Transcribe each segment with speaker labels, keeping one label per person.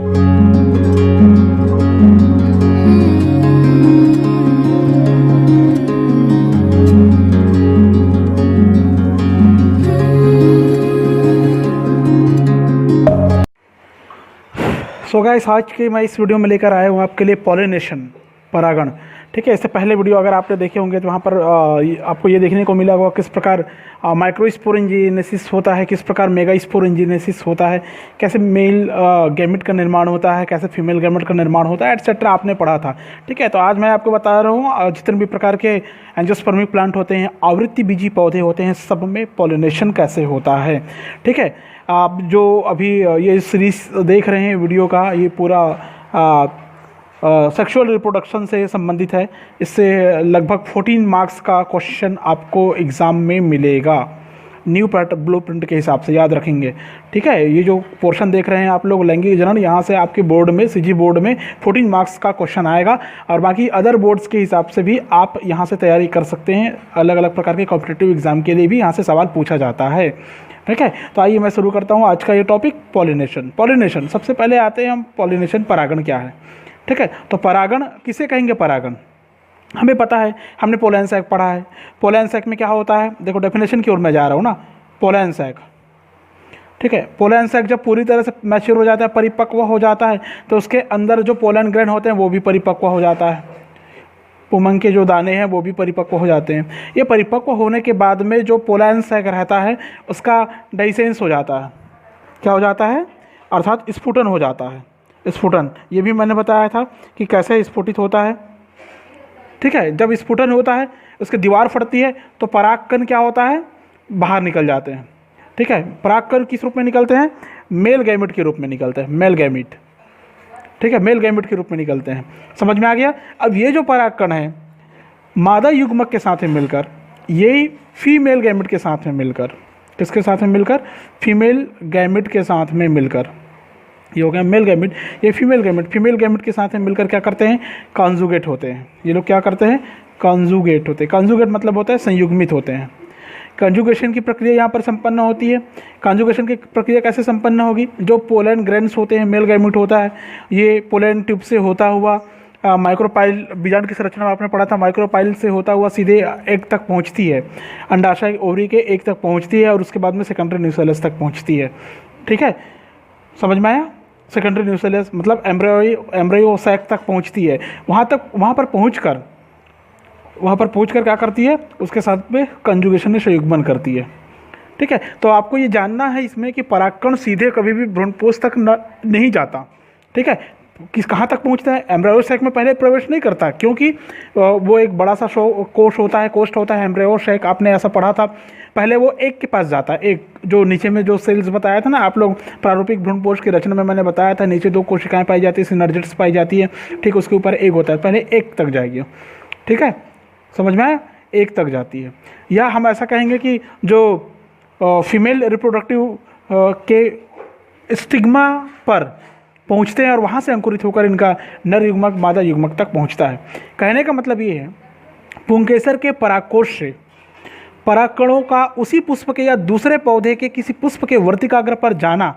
Speaker 1: So guys, आज के मैं इस वीडियो में लेकर आया हूँ आपके लिए पॉलिनेशन, परागण। ठीक है, इससे पहले वीडियो अगर आपने देखे होंगे तो वहाँ पर आपको ये देखने को मिला होगा किस प्रकार माइक्रोस्पोरेंजिनेसिस होता है, किस प्रकार मेगास्पोरेंजिनेसिस होता है, कैसे मेल गैमेट का निर्माण होता है, कैसे फीमेल गैमेट का निर्माण होता है, एटसेट्रा आपने पढ़ा था। ठीक है, तो आज मैं आपको बता रहा हूँ जितने भी प्रकार के एंजियोस्पर्मिक प्लांट होते हैं, आवृत्ति बीजी पौधे होते हैं, सब में पॉलिनेशन कैसे होता है। ठीक है, आप जो अभी ये सीरीज देख रहे हैं वीडियो का, ये पूरा सेक्सुअल रिप्रोडक्शन से संबंधित है। इससे लगभग 14 मार्क्स का क्वेश्चन आपको एग्ज़ाम में मिलेगा, न्यू ब्लूप्रिंट के हिसाब से, याद रखेंगे। ठीक है, ये जो पोर्शन देख रहे हैं आप लोग, लैंगिक जनन, यहाँ से आपके बोर्ड में, सीजी बोर्ड में 14 मार्क्स का क्वेश्चन आएगा। और बाकी अदर बोर्ड्स के हिसाब से भी आप यहाँ से तैयारी कर सकते हैं। अलग अलग प्रकार के कॉम्पिटिटिव एग्जाम के लिए भी यहाँ से सवाल पूछा जाता है। ठीक है, तो आइए मैं शुरू करता हूँ आज का ये टॉपिक, पॉलिनेशन। पॉलिनेशन, सबसे पहले आते हैं हम पॉलिनेशन, परागण क्या है। ठीक है, तो परागण किसे कहेंगे? परागण हमें पता है, हमने पोलन सैक पढ़ा है। पोलन सैक में क्या होता है, देखो डेफिनेशन की ओर मैं जा रहा हूँ ना। पोलन सैक, ठीक है, पोलन सैक जब पूरी तरह से मैच्योर हो जाता है, परिपक्व हो जाता है, तो उसके अंदर जो पोलन ग्रैंड होते हैं वो भी परिपक्व हो जाता है। पुमंग के जो दाने हैं वो भी परिपक्व हो जाते हैं। ये परिपक्व होने के बाद में जो पोलन सैक रहता है उसका डाइसेंस हो जाता है। क्या हो जाता है? अर्थात स्फुटन हो जाता है। स्फुटन, ये भी मैंने बताया था कि कैसे स्फुटित होता है। ठीक है, जब स्फुटन होता है, उसकी दीवार फटती है, तो परागकण क्या होता है? बाहर निकल जाते हैं। ठीक है, परागकण किस रूप में निकलते हैं? मेल गैमेट के रूप में निकलते हैं, मेल गैमेट। ठीक है, मेल गैमेट के रूप में निकलते हैं। समझ में आ गया? अब ये जो परागकण है, मादा युग्मक के साथ में मिलकर, यही फीमेल गैमेट के साथ में मिलकर, किसके साथ में मिलकर? फीमेल गैमेट के साथ में मिलकर, ये हो गया मेल गैमेट, ये फीमेल गैमेट, फीमेल गैमेट के साथ में मिलकर क्या करते हैं? कॉन्जुगेट होते हैं। ये लोग क्या करते हैं? कॉन्जुगेट होते हैं। कॉन्जुगेट मतलब होता है संयुग्मित होते हैं। कंजुगेशन की प्रक्रिया यहाँ पर संपन्न होती है। कंजुगेशन की प्रक्रिया कैसे संपन्न होगी? जो पोलन ग्रेन्स होते हैं, मेल गैमेट होता है, ये पोलन ट्यूब से होता हुआ माइक्रोपाइल, बीजांड की संरचना में आपने पढ़ा था, माइक्रोपाइल से होता हुआ सीधे एग तक पहुँचती है, अंडाशय ओवरी के एग तक पहुँचती है, और उसके बाद में सेकेंडरी न्यूक्लियस तक पहुँचती है। ठीक है, समझ में आया? सेकेंडरी न्यूक्लियस मतलब एम्ब्रियो सैक तक पहुंचती है। वहाँ पर पहुंचकर क्या करती है? उसके साथ में कंजुगेशन में संयुग्मन करती है। ठीक है, तो आपको ये जानना है इसमें कि परागकण सीधे कभी भी भ्रूणपोष तक नहीं जाता। ठीक है, कहाँ तक पहुँचता है? एम्ब्रियो सैक में पहले प्रवेश नहीं करता, क्योंकि वो एक बड़ा सा कोष होता है एम्ब्रियो सैक, आपने ऐसा पढ़ा था। पहले वो एग के पास जाता है, एक जो नीचे में जो सेल्स बताया था ना आप लोग, प्रारूपिक भ्रूणपोष की रचना में मैंने बताया था, नीचे 2 कोशिकाएं पाई जाती है, सिनर्जिड्स पाई जाती है। ठीक, उसके ऊपर एग होता है, पहले एग तक जाएगी। ठीक है, समझ में आया? एग तक जाती है। या हम ऐसा कहेंगे कि जो फीमेल रिप्रोडक्टिव के स्टिग्मा पर पहुंचते हैं और वहाँ से अंकुरित होकर इनका नर युग्मक मादा युग्मक तक पहुंचता है। कहने का मतलब ये है, पुंकेसर के परागकोश से परागकणों का उसी पुष्प के या दूसरे पौधे के किसी पुष्प के वर्तिकाग्र पर जाना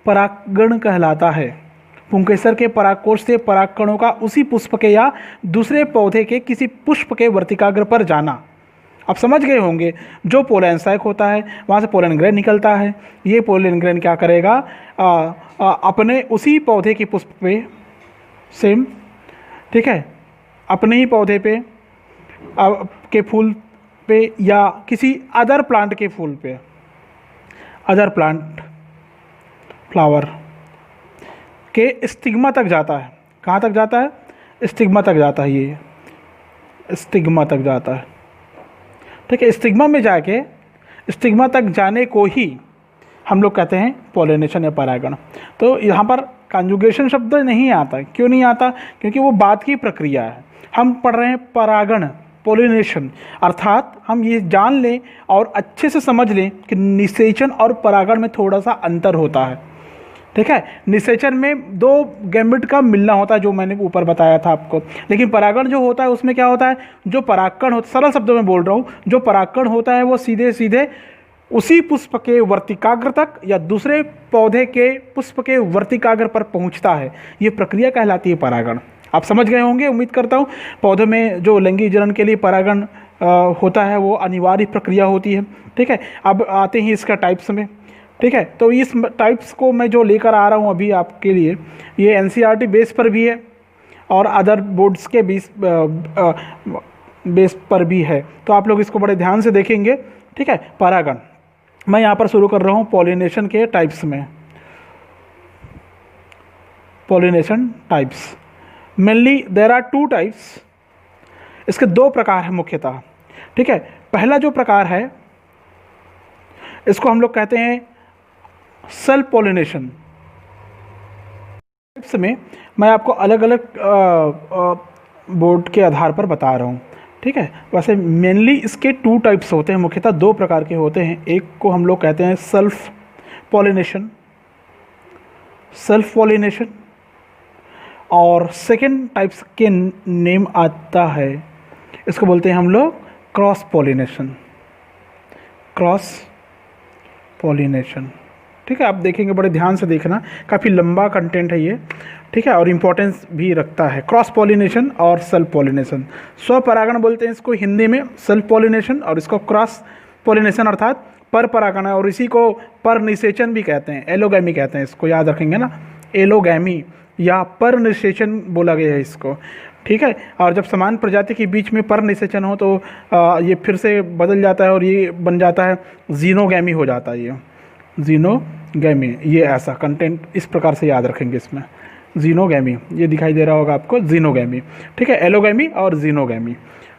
Speaker 1: परागण कहलाता है। पुंकेसर के परागकोश से परागकणों का उसी पुष्प के या दूसरे पौधे के किसी पुष्प के वर्तिकाग्र पर जाना। अब समझ गए होंगे, जो पोलन सैक होता है वहाँ से पोलन ग्रेन निकलता है। ये पोलन ग्रेन क्या करेगा? अपने उसी पौधे के पुष्प पे, सेम, ठीक है, अपने ही पौधे पे के फूल पे या किसी अदर प्लांट के फूल पे, अदर प्लांट फ्लावर के स्टिग्मा तक जाता है। कहाँ तक जाता है? स्टिग्मा तक जाता है। ये स्टिग्मा तक जाता है। ठीक है, स्टिग्मा में जाके, स्टिग्मा तक जाने को ही हम लोग कहते हैं पॉलिनेशन या परागण। तो यहाँ पर कंजुगेशन शब्द नहीं आता। क्यों नहीं आता? क्योंकि वो बाद की प्रक्रिया है। हम पढ़ रहे हैं परागण, पॉलिनेशन, अर्थात हम ये जान लें और अच्छे से समझ लें कि निषेचन और परागण में थोड़ा सा अंतर होता है। ठीक है, निषेचन में 2 गैमेट का मिलना होता है, जो मैंने ऊपर बताया था आपको। लेकिन परागण जो होता है उसमें क्या होता है? जो परागकण होता, सरल शब्दों में बोल रहा हूँ, जो परागकण होता है वो सीधे सीधे उसी पुष्प के वर्तिकाग्र तक या दूसरे पौधे के पुष्प के वर्तिकाग्र पर पहुंचता है। ये प्रक्रिया कहलाती है परागण। आप समझ गए होंगे, उम्मीद करता हूँ। पौधे में जो लैंगिक जनन के लिए परागण होता है वो अनिवार्य प्रक्रिया होती है। ठीक है, अब आते हैं इसका टाइप्स में। ठीक है, तो इस टाइप्स को मैं जो लेकर आ रहा हूँ अभी आपके लिए, ये एनसीईआरटी बेस पर भी है और अदर बोर्ड्स के बेस पर भी है, तो आप लोग इसको बड़े ध्यान से देखेंगे। ठीक है, परागण मैं यहाँ पर शुरू कर रहा हूँ पॉलिनेशन के टाइप्स में। Pollination types mainly there are 2 types. इसके 2 प्रकार हैं मुख्यतः। ठीक है, पहला जो प्रकार है इसको हम लोग कहते हैं सेल्फ पॉलिनेशन। टाइप्स में मैं आपको अलग अलग बोर्ड के आधार पर बता रहा हूँ। ठीक है, वैसे मेनली इसके 2 टाइप्स होते हैं, मुख्यतः 2 प्रकार के होते हैं। एक को हम लोग कहते हैं सेल्फ पॉलिनेशन, और सेकेंड टाइप्स के नेम आता है, इसको बोलते हैं हम लोग क्रॉस पॉलिनेशन। ठीक है, आप देखेंगे, बड़े ध्यान से देखना, काफ़ी लंबा कंटेंट है ये। ठीक है, और इम्पोर्टेंस भी रखता है। क्रॉस पॉलिनेशन और सेल्फ पॉलिनेशन, स्वपरागण बोलते हैं इसको हिंदी में सेल्फ पॉलिनेशन, और इसको क्रॉस पॉलिनेशन अर्थात पर परागण है, और इसी को पर निषेचन भी कहते हैं, एलोगैमी कहते हैं इसको, याद रखेंगे ना, एलोगैमी या पर निषेचन बोला गया है इसको। ठीक है, और जब समान प्रजाति के बीच में पर निषेचन हो तो ये फिर से बदल जाता है और ये बन जाता है जीनोगैमी हो जाता है। ये जीनोगैमी, ये ऐसा कंटेंट इस प्रकार से याद रखेंगे इसमें, जीनोगैमी, ये दिखाई दे रहा होगा आपको, जीनोगैमी। ठीक है, एलोगैमी और जीनोगैमी।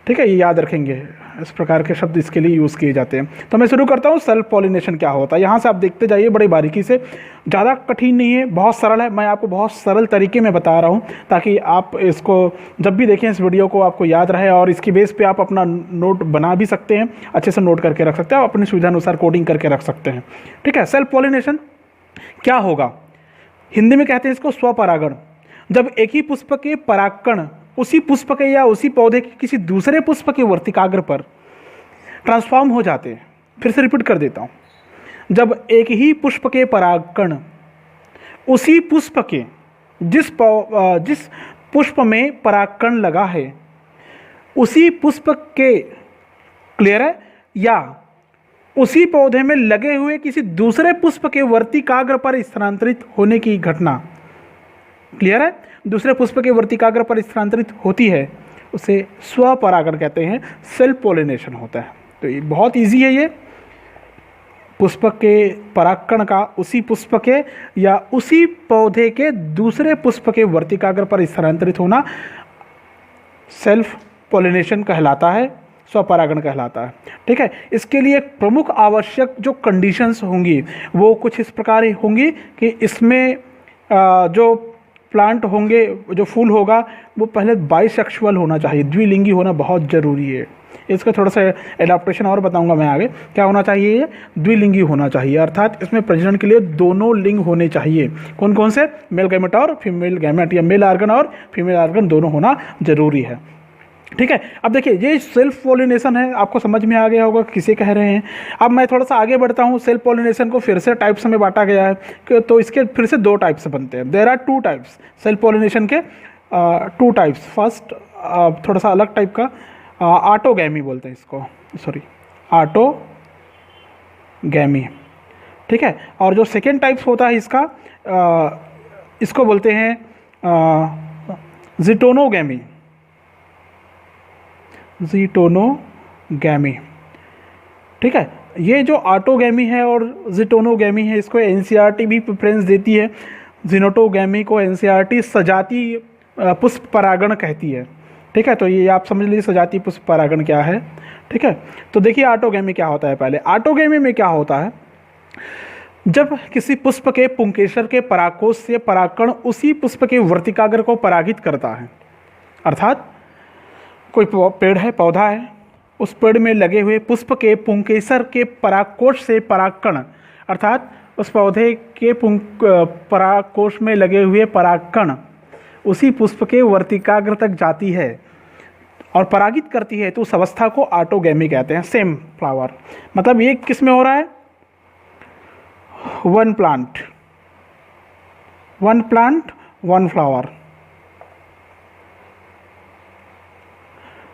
Speaker 1: ठीक है, ये याद रखेंगे, इस प्रकार के शब्द इसके लिए यूज़ किए जाते हैं। तो मैं शुरू करता हूँ सेल्फ पॉलिनेशन क्या होता है। यहाँ से आप देखते जाइए बड़ी बारीकी से, ज़्यादा कठिन नहीं है, बहुत सरल है। मैं आपको बहुत सरल तरीके में बता रहा हूँ ताकि आप इसको जब भी देखें इस वीडियो को आपको याद रहे, और इसकी बेस पे आप अपना नोट बना भी सकते हैं, अच्छे से नोट करके रख सकते हैं, अपनी सुविधा अनुसार कोडिंग करके रख सकते हैं। ठीक है, सेल्फ पॉलिनेशन क्या होगा, हिंदी में कहते हैं इसको स्वपरागण। जब एक ही पुष्प के परागकण उसी पुष्प के या उसी पौधे के किसी दूसरे पुष्प के वर्तिकाग्र पर ट्रांसफॉर्म हो जाते हैं। फिर से रिपीट कर देता हूँ, जब एक ही पुष्प के परागकण उसी पुष्प के जिस पुष्प में परागकण लगा है उसी पुष्प के, क्लियर है, या उसी पौधे में लगे हुए किसी दूसरे पुष्प के वर्तिकाग्र पर स्थानांतरित होने की घटना, क्लियर है, दूसरे पुष्प के वर्तिकाग्र पर स्थानांतरित होती है, उसे स्वपरागण कहते हैं, सेल्फ पॉलिनेशन होता है। तो ये बहुत इजी है, ये पुष्प के परागकण का उसी पुष्प के या उसी पौधे के दूसरे पुष्प के वर्तिकाग्र पर स्थानांतरित होना सेल्फ पॉलिनेशन कहलाता है, स्वपरागण कहलाता है। ठीक है, इसके लिए प्रमुख आवश्यक जो कंडीशंस होंगी वो कुछ इस प्रकार होंगी कि इसमें जो प्लांट होंगे, जो फूल होगा वो पहले बाइसेक्सुअल होना चाहिए, द्विलिंगी होना बहुत ज़रूरी है। इसका थोड़ा सा एडाप्टेशन और बताऊंगा मैं आगे। क्या होना चाहिए, ये द्विलिंगी होना चाहिए, अर्थात इसमें प्रजनन के लिए दोनों लिंग होने चाहिए। कौन कौन से, मेल गैमेट और फीमेल गैमेट, या मेल आर्गन और फीमेल आर्गन दोनों होना जरूरी है। ठीक है, अब देखिए ये सेल्फ पॉलिनेशन है, आपको समझ में आ गया होगा किसे कह रहे हैं। अब मैं थोड़ा सा आगे बढ़ता हूँ। सेल्फ पॉलिनेशन को फिर से टाइप्स में बांटा गया है, तो इसके फिर से 2 टाइप्स बनते हैं। There are 2 types self pollination के, 2 टाइप्स। फर्स्ट थोड़ा सा अलग टाइप का, ऑटोगैमी बोलते हैं इसको, सॉरी ऑटोगैमी। ठीक है, और जो सेकेंड टाइप्स होता है इसका, इसको बोलते हैं ज़ीटोनोगैमी। ठीक है, ये जो ऑटोगैमी है और ज़ीटोनोगैमी है, इसको एनसीईआरटी भी प्रेफरेंस देती है। ज़ीनोटोगैमी को एनसीईआरटी सजातीय पुष्प परागण कहती है। ठीक है, तो ये आप समझ लीजिए सजातीय पुष्प परागण क्या है। ठीक है, तो देखिए ऑटोगैमी क्या होता है। पहले ऑटोगैमी में क्या होता है, जब किसी पुष्प के पुंकेसर के परागकोश से परागकण उसी पुष्प के वर्तिकाग्र को परागित करता है, अर्थात कोई पेड़ है, पौधा है, उस पेड़ में लगे हुए पुष्प के पुंकेसर के परागकोश से परागकण, अर्थात उस पौधे के परागकोश में लगे हुए परागकण उसी पुष्प के वर्तिकाग्र तक जाती है और परागित करती है, तो उस अवस्था को ऑटोगैमी कहते हैं। सेम फ्लावर, मतलब ये किस में हो रहा है, one plant, one plant one flower.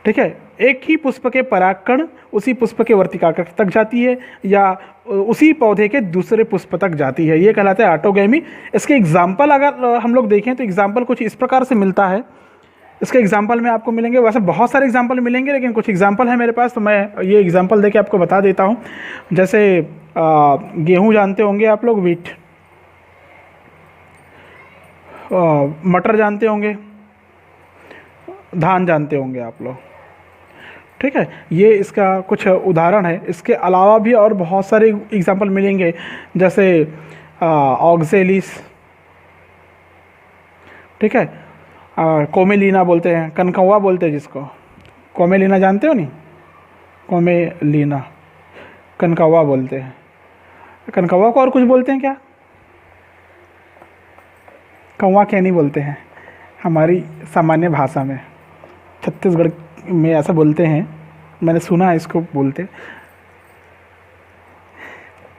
Speaker 1: ठीक है, एक ही पुष्प के परागकण उसी पुष्प के वर्तिकाग्र तक जाती है या उसी पौधे के दूसरे पुष्प तक जाती है, ये कहलाता है ऑटोगैमी। इसके एग्जाम्पल अगर हम लोग देखें तो एग्जाम्पल कुछ इस प्रकार से मिलता है। इसके एग्जाम्पल में आपको मिलेंगे, वैसे बहुत सारे एग्जाम्पल मिलेंगे लेकिन कुछ एग्जाम्पल है मेरे पास, तो मैं ये एग्जाम्पल देके आपको बता देता हूँ। जैसे गेहूँ जानते होंगे आप लोग, व्हीट, मटर जानते होंगे, धान जानते होंगे आप लोग। ठीक है, ये इसका कुछ उदाहरण है। इसके अलावा भी और बहुत सारे एग्जाम्पल मिलेंगे, जैसे ऑक्जेलिस, ठीक है, कोमेलिना बोलते हैं, कनकौवा बोलते हैं जिसको, कोमेलिना जानते हो नहीं, कोमेलिना कनकौवा बोलते हैं। कनकौवा को और कुछ बोलते हैं क्या? कौवा कैनी बोलते हैं हमारी सामान्य भाषा में, छत्तीसगढ़ में ऐसा बोलते हैं, मैंने सुना है इसको बोलते।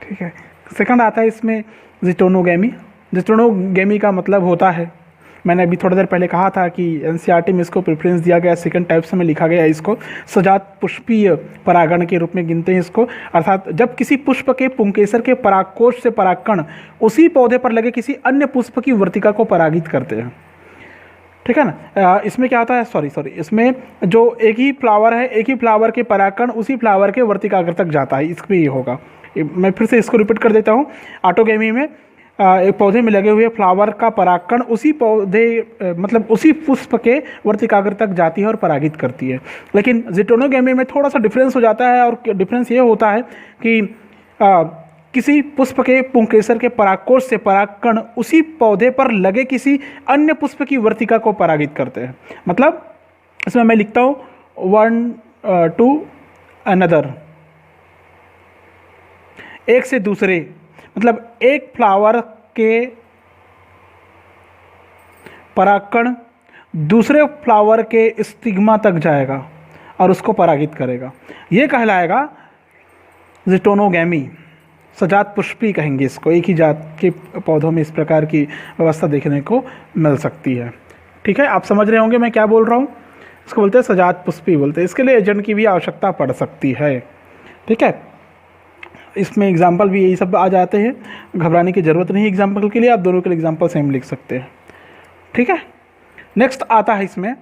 Speaker 1: ठीक है, सेकंड आता है इसमें जिटोनोगैमी। जिटोनोगैमी का मतलब होता है, मैंने अभी थोड़ी देर पहले कहा था कि एनसीईआरटी में इसको प्रेफरेंस दिया गया, सेकंड टाइप से में लिखा गया, इसको सजात पुष्पीय परागण के रूप में गिनते हैं इसको। अर्थात जब किसी पुष्प के पुंकेसर के परागकोश से परागकण उसी पौधे पर लगे किसी अन्य पुष्प की वर्तिका को परागित करते हैं। ठीक है ना, इसमें क्या होता है, सॉरी, इसमें जो एक ही फ्लावर है, एक ही फ्लावर के परागकण उसी फ्लावर के वर्तिकाग्र तक जाता है, इसमें ये होगा। मैं फिर से इसको रिपीट कर देता हूँ। ऑटोगैमी में एक पौधे में लगे हुए फ्लावर का परागकण उसी पौधे मतलब उसी पुष्प के वर्तिकाग्र तक जाती है और परागित करती है। लेकिन जिटोनोगैमी में थोड़ा सा डिफरेंस हो जाता है, और डिफरेंस ये होता है कि किसी पुष्प के पुंकेसर के परागकोश से परागकण उसी पौधे पर लगे किसी अन्य पुष्प की वर्तिका को परागित करते हैं। मतलब इसमें मैं लिखता हूँ वन टू अनदर, एक से दूसरे, मतलब एक फ्लावर के परागकण दूसरे फ्लावर के स्टिग्मा तक जाएगा और उसको परागित करेगा, ये कहलाएगा जिटोनोगैमी। सजात पुष्पी कहेंगे इसको, एक ही जात के पौधों में इस प्रकार की व्यवस्था देखने को मिल सकती है। ठीक है, आप समझ रहे होंगे मैं क्या बोल रहा हूँ। इसको बोलते हैं सजात पुष्पी बोलते हैं। इसके लिए एजेंट की भी आवश्यकता पड़ सकती है। ठीक है, इसमें एग्जाम्पल भी यही सब आ जाते हैं, घबराने की ज़रूरत नहीं एग्जाम्पल के लिए, आप दोनों के लिए एग्जाम्पल सेम लिख सकते हैं। ठीक है, नेक्स्ट आता है इसमें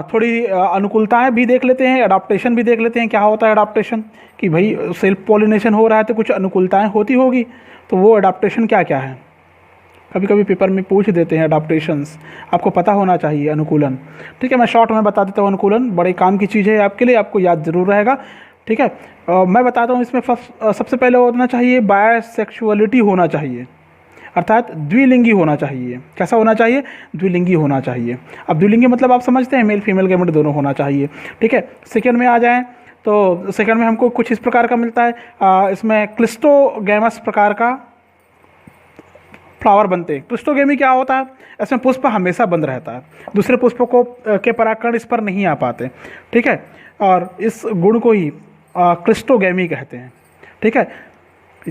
Speaker 1: थोड़ी अनुकूलताएं भी देख लेते हैं, अडाप्टेशन भी देख लेते हैं। क्या होता है अडाप्टेशन, कि भाई सेल्फ पॉलिनेशन हो रहा है तो कुछ अनुकूलताएं होती होगी, तो वो अडाप्टेशन क्या क्या है, कभी कभी पेपर में पूछ देते हैं अडाप्टेशंस, आपको पता होना चाहिए अनुकूलन। ठीक है, मैं शॉर्ट में बता देता हूँ। अनुकूलन बड़े काम की चीज़ है आपके लिए, आपको याद ज़रूर रहेगा। ठीक है, मैं बताता हूँ इसमें सबसे पहले होना चाहिए बायसेक्सुअलिटी होना चाहिए, अर्थात द्विलिंगी होना चाहिए। कैसा होना चाहिए? द्विलिंगी होना चाहिए। अब द्विलिंगी मतलब आप समझते हैं, मेल फीमेल गैमेट दोनों होना चाहिए। ठीक है, सेकंड में आ जाएं तो सेकंड में हमको कुछ इस प्रकार का मिलता है, इसमें क्लिस्टोगैमस प्रकार का फ्लावर बनते हैं। क्लिस्टोगैमी क्या होता है? इसमें पुष्प हमेशा बंद रहता है, दूसरे पुष्पों को के परागकण इस पर नहीं आ पाते। ठीक है, और इस गुण को ही क्लिस्टोगैमी कहते हैं। ठीक है,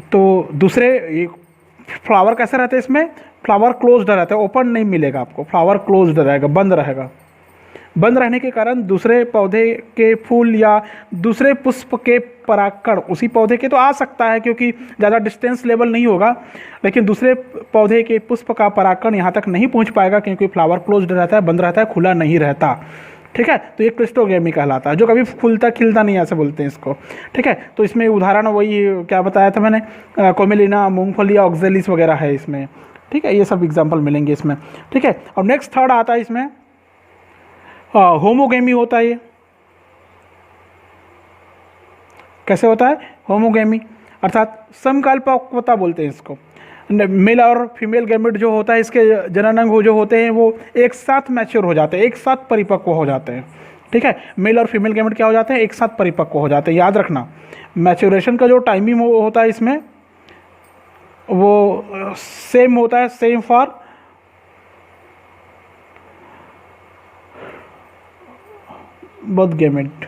Speaker 1: तो दूसरे फ्लावर कैसे रहते हैं, इसमें फ्लावर क्लोज्ड रहता है, ओपन नहीं मिलेगा आपको, फ्लावर क्लोज्ड रहेगा, बंद रहेगा। बंद रहने के कारण दूसरे पौधे के फूल या दूसरे पुष्प के परागकण उसी पौधे के तो आ सकता है क्योंकि ज़्यादा डिस्टेंस लेवल नहीं होगा, लेकिन दूसरे पौधे के पुष्प का परागकण यहाँ तक नहीं पहुँच पाएगा क्योंकि फ्लावर क्लोज्ड रहता है, बंद रहता है, खुला नहीं रहता। ठीक है, तो ये क्लिस्टोगैमी कहलाता है, जो कभी फूलता खिलता नहीं, ऐसे बोलते हैं इसको। ठीक है, तो इसमें उदाहरण वही क्या बताया था मैंने, कोमेलिना, मूंगफली, ऑक्जेलिस वगैरह है इसमें। ठीक है, ये सब एग्जाम्पल मिलेंगे इसमें। ठीक है, और नेक्स्ट थर्ड आता है इसमें होमोगैमी होता है। ये कैसे होता है? होमोगैमी अर्थात समकाल्पकता बोलते हैं इसको। मेल और फीमेल गैमेट जो होता है, इसके जननांग जो होते हैं वो एक साथ मैच्योर हो जाते हैं, एक साथ परिपक्व हो जाते हैं। ठीक है, मेल और फीमेल गैमेट क्या हो जाते हैं? एक साथ परिपक्व हो जाते हैं। याद रखना, मैच्योरेशन का जो टाइमिंग होता है इसमें वो सेम होता है, सेम फॉर बोथ गैमेट।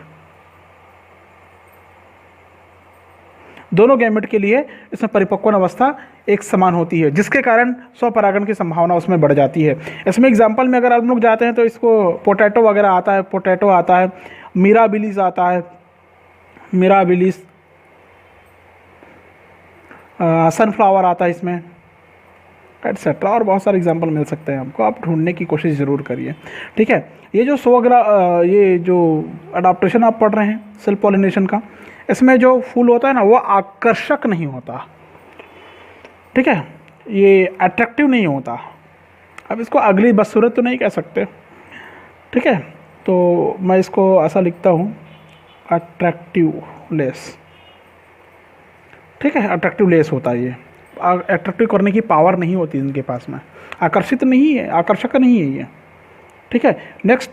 Speaker 1: दोनों गैमेट के लिए इसमें परिपक्वन अवस्था एक समान होती है, जिसके कारण स्वपरागण की संभावना उसमें बढ़ जाती है। इसमें एग्जाम्पल में अगर आप लोग जाते हैं तो इसको पोटैटो वगैरह आता है, पोटैटो आता है, मिराबिलिस आता है, मिराबिलिस, सनफ्लावर आता है इसमें, एटसेट्रा, और बहुत सारे एग्जाम्पल मिल सकते हैं आपको। आप ढूंढने की कोशिश ज़रूर करिए, ठीक है। ये जो ये जो अडाप्टेशन आप पढ़ रहे हैं सेल्फ पॉलिनेशन का, इसमें जो फूल होता है ना वो आकर्षक नहीं होता, ठीक है, ये अट्रैक्टिव नहीं होता। अब इसको अगली बदसूरत तो नहीं कह सकते, ठीक है, तो मैं इसको ऐसा लिखता हूँ, अट्रैक्टिव लेस, ठीक है, अट्रैक्टिव लेस होता है। ये अट्रैक्टिव करने की पावर नहीं होती इनके पास में, आकर्षित नहीं है, आकर्षक नहीं है ये, ठीक है। नेक्स्ट,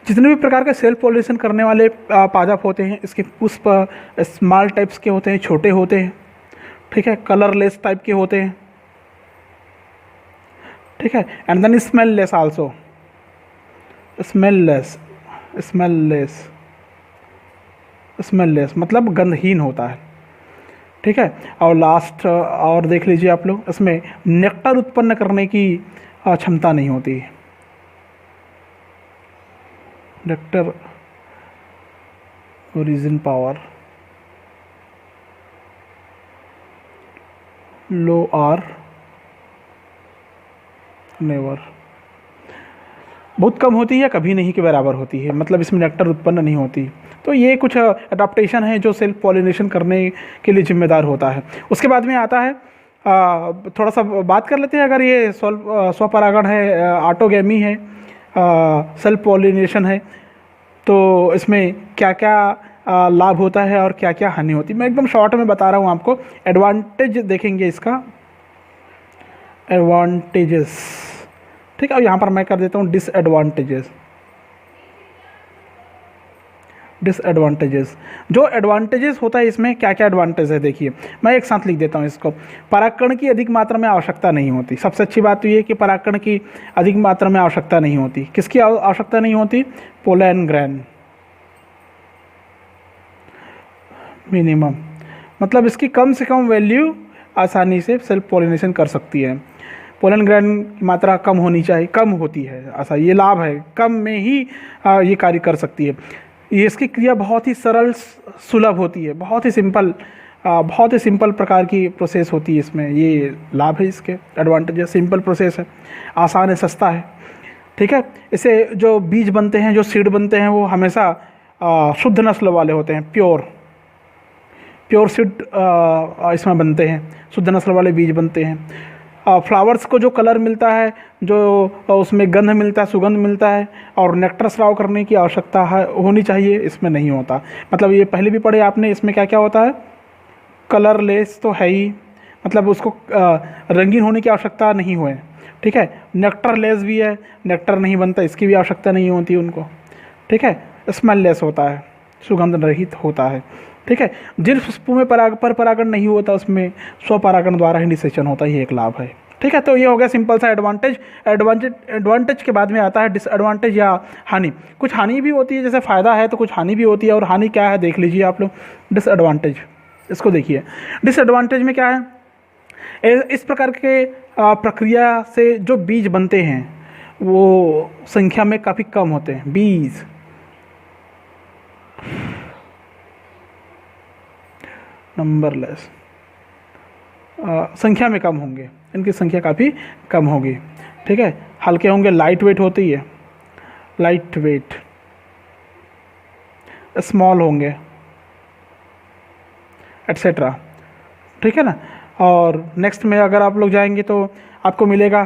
Speaker 1: जितने भी प्रकार के सेल्फ पॉलिनेशन करने वाले पादप होते हैं, इसके पुष्प स्मॉल टाइप्स के होते हैं, छोटे होते हैं, ठीक है, कलरलेस टाइप के होते हैं, ठीक है, and then smell less also, smell less मतलब गंधहीन होता है, ठीक है। और लास्ट और देख लीजिए आप लोग, इसमें नेक्टर उत्पन्न करने की क्षमता नहीं होती, nectar origin power low or never, बहुत कम होती है, कभी नहीं के बराबर होती है, मतलब इसमें नेक्टर उत्पन्न नहीं होती। तो ये कुछ अडाप्टेशन है जो सेल्फ पॉलिनेशन करने के लिए जिम्मेदार होता है। उसके बाद में आता है, थोड़ा सा बात कर लेते हैं, अगर ये स्वपरागण है, ऑटोगैमी है, सेल्फ पॉलिनेशन है, तो इसमें क्या क्या लाभ होता है और क्या क्या हानि होती है। मैं एकदम शॉर्ट में बता रहा हूँ आपको। एडवांटेज देखेंगे इसका, एडवांटेजेस, ठीक है, और यहाँ पर मैं कर देता हूँ डिसएडवांटेजेस। जो एडवांटेजेस होता है इसमें क्या क्या एडवांटेज है, देखिए मैं एक साथ लिख देता हूँ इसको। परागकण की अधिक मात्रा में आवश्यकता नहीं होती, सबसे अच्छी बात तो ये कि परागकण की अधिक मात्रा में आवश्यकता नहीं होती। किसकी आवश्यकता नहीं होती? पोलन ग्रेन मिनिमम, मतलब इसकी कम से कम वैल्यू आसानी से सेल्फ पॉलिनेशन कर सकती है। पोलन ग्रेन की मात्रा कम होनी चाहिए, कम होती है, ऐसा ये लाभ है, कम में ही ये कार्य कर सकती है। ये इसकी क्रिया बहुत ही सरल सुलभ होती है, बहुत ही सिंपल प्रकार की प्रोसेस होती है इसमें, ये लाभ है इसके, एडवांटेज है। सिंपल प्रोसेस है, आसान है, सस्ता है, ठीक है। इसे जो बीज बनते हैं, जो सीड बनते हैं, वो हमेशा शुद्ध नस्ल वाले होते हैं, प्योर सीड इसमें बनते हैं, शुद्ध नस्ल वाले बीज बनते हैं। फ्लावर्स को जो कलर मिलता है, जो उसमें गंध मिलता है, सुगंध मिलता है, और नेक्टर स्राव करने की आवश्यकता है होनी चाहिए, इसमें नहीं होता। मतलब ये पहले भी पढ़े आपने, इसमें क्या क्या होता है, कलरलेस तो है ही, मतलब उसको रंगीन होने की आवश्यकता नहीं हुए, ठीक है। नेक्टर लेस भी है, नेक्टर नहीं बनता, इसकी भी आवश्यकता नहीं होती उनको, ठीक है। स्मेल लेस होता है, सुगंध रहित होता है, ठीक है। जिन पुष्पों में परागण नहीं होता उसमें स्वपरागण द्वारा ही निषेचन होता है, ये एक लाभ है, ठीक है। तो ये हो गया सिंपल सा एडवांटेज के बाद में आता है डिसएडवांटेज या हानि। कुछ हानि भी होती है, जैसे फ़ायदा है तो कुछ हानि भी होती है, और हानि क्या है देख लीजिए आप लोग। डिसएडवांटेज, इसको देखिए, डिसएडवांटेज में क्या है, इस प्रकार के प्रक्रिया से जो बीज बनते हैं वो संख्या में काफ़ी कम होते हैं, बीज नंबरलेस, संख्या में कम होंगे, इनकी संख्या काफ़ी कम होगी, ठीक है। हल्के होंगे, लाइट वेट होती है, लाइट वेट, स्मॉल होंगे, एट्सेट्रा, ठीक है ना। और नेक्स्ट में अगर आप लोग जाएंगे तो आपको मिलेगा,